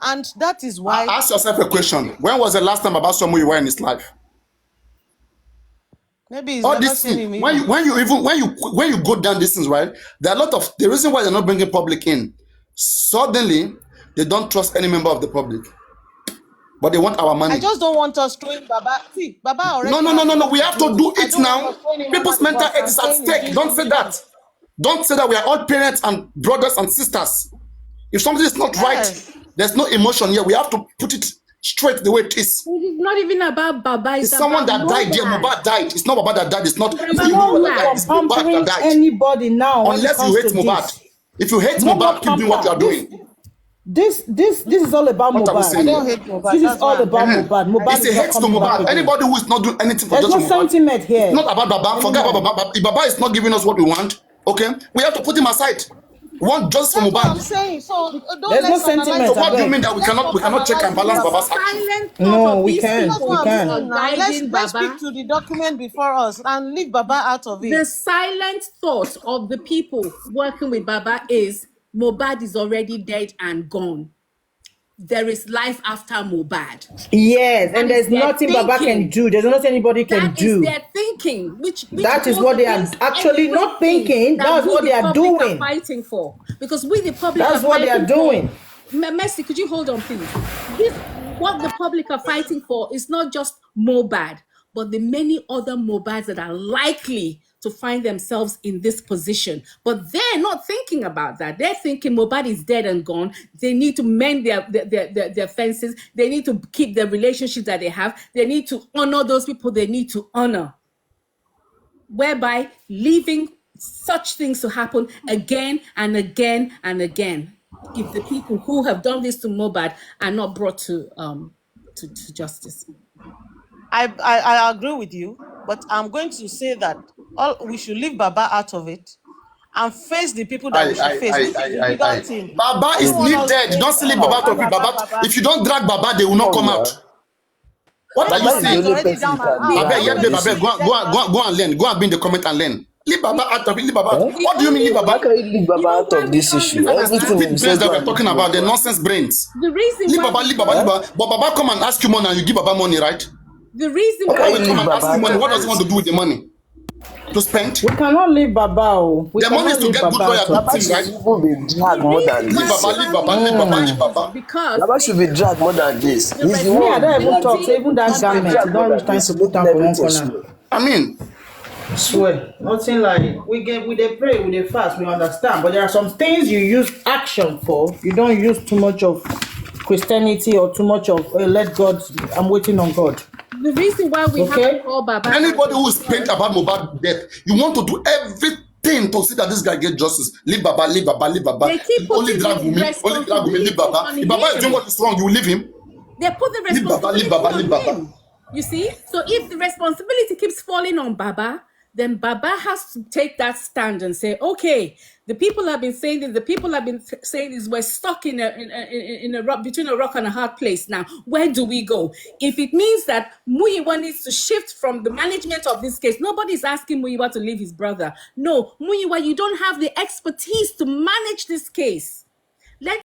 and that is why. Ask yourself a question. When was the last time Baba saw Muyiwa in his life? Maybe he's All never this seen thing, him. when you go down these things, right? There are a lot of the reason why they're not bringing public in. Suddenly, They don't trust any member of the public. But they want our money. I just don't want us throwing Baba. See, Baba already. No. We have to do it now. People's mental health is at stake. Don't say that. Don't say that we are all parents and brothers and sisters. If something is not right, there's no emotion here. We have to put it straight the way it is. It's not even about Baba. It's someone that died. Yeah, Mohbad died. It's not Baba that died. It's not Mohbad that died. Anybody now. Unless you hate Mohbad. If you hate Mohbad, keep doing what you are doing. This is all about Mohbad. I don't hate Mohbad. This is all about Mohbad. It's a hate to Mohbad. Anybody who is not doing anything for There's no sentiment here. It's not about Baba. Forget about Baba. If Baba is not giving us what we want, okay, we have to put him aside. We want just for Mohbad. What I'm saying. So there's no sentiment. So what do you mean that we cannot check and balance Baba's action? No, we can. Let's speak to the document before us and leave Baba out of it. The silent thought of the people working with Baba is Mohbad is already dead and gone. There is life after Mohbad. Yes, and there's nothing Baba can do. There's nothing anybody can do. That is their thinking. Which that is what they are actually not thinking. That's what they are doing. Fighting for. Because we, the public, that's what they are doing. Mercy, could you hold on, please? What the public are fighting for is not just Mohbad, but the many other Mohbads that are likely to find themselves in this position. But they're not thinking about that. They're thinking Mohbad is dead and gone. They need to mend their fences. They need to keep the relationships that they have. They need to honor those people they need to honor. Whereby leaving such things to happen again and again and again. If the people who have done this to Mohbad are not brought to justice. I agree with you, but I'm going to say that we should leave Baba out of it and face the people that we should face. Baba is dead. Don't leave Baba out of it. Baba, if you don't drag Baba, they will not come out. What are you saying? Go and learn. Go and be in the comment and learn. Leave Baba out of it. Leave Baba. What do you mean leave Baba? How can you leave Baba out of this issue? Everything brains that we're talking about, the nonsense brains. The reason leave Baba. But Baba come and ask you money and you give Baba money, right? The reason why you come and ask him money, what does he want to do with the money? To spend? We cannot leave Baba. The money is to get good lawyer, right? Leave Baba. Because Baba should be dragged more than this. He's the one. I don't even talk. So even that garment, you don't reach time to put down for one corner. I mean, swear, nothing like we dey pray, we dey fast, we understand. But there are some things you use action for. You don't use too much of Christianity or too much of let God. I'm waiting on God. The reason why we have to call Baba. Anybody who is pained about Mohbad's death, you want to do everything to see that this guy get justice. Leave Baba, leave Baba, leave Baba. They keep only drag with me, leave Baba. If Baba is doing what is wrong, you leave him. They put the responsibility on him. You see? So if the responsibility keeps falling on Baba, then Baba has to take that stand and say, okay, the people have been saying this, we're stuck in a rock, between a rock and a hard place now. Where do we go? If it means that Muyiwa needs to shift from the management of this case, nobody's asking Muyiwa to leave his brother. No, Muyiwa, you don't have the expertise to manage this case. Let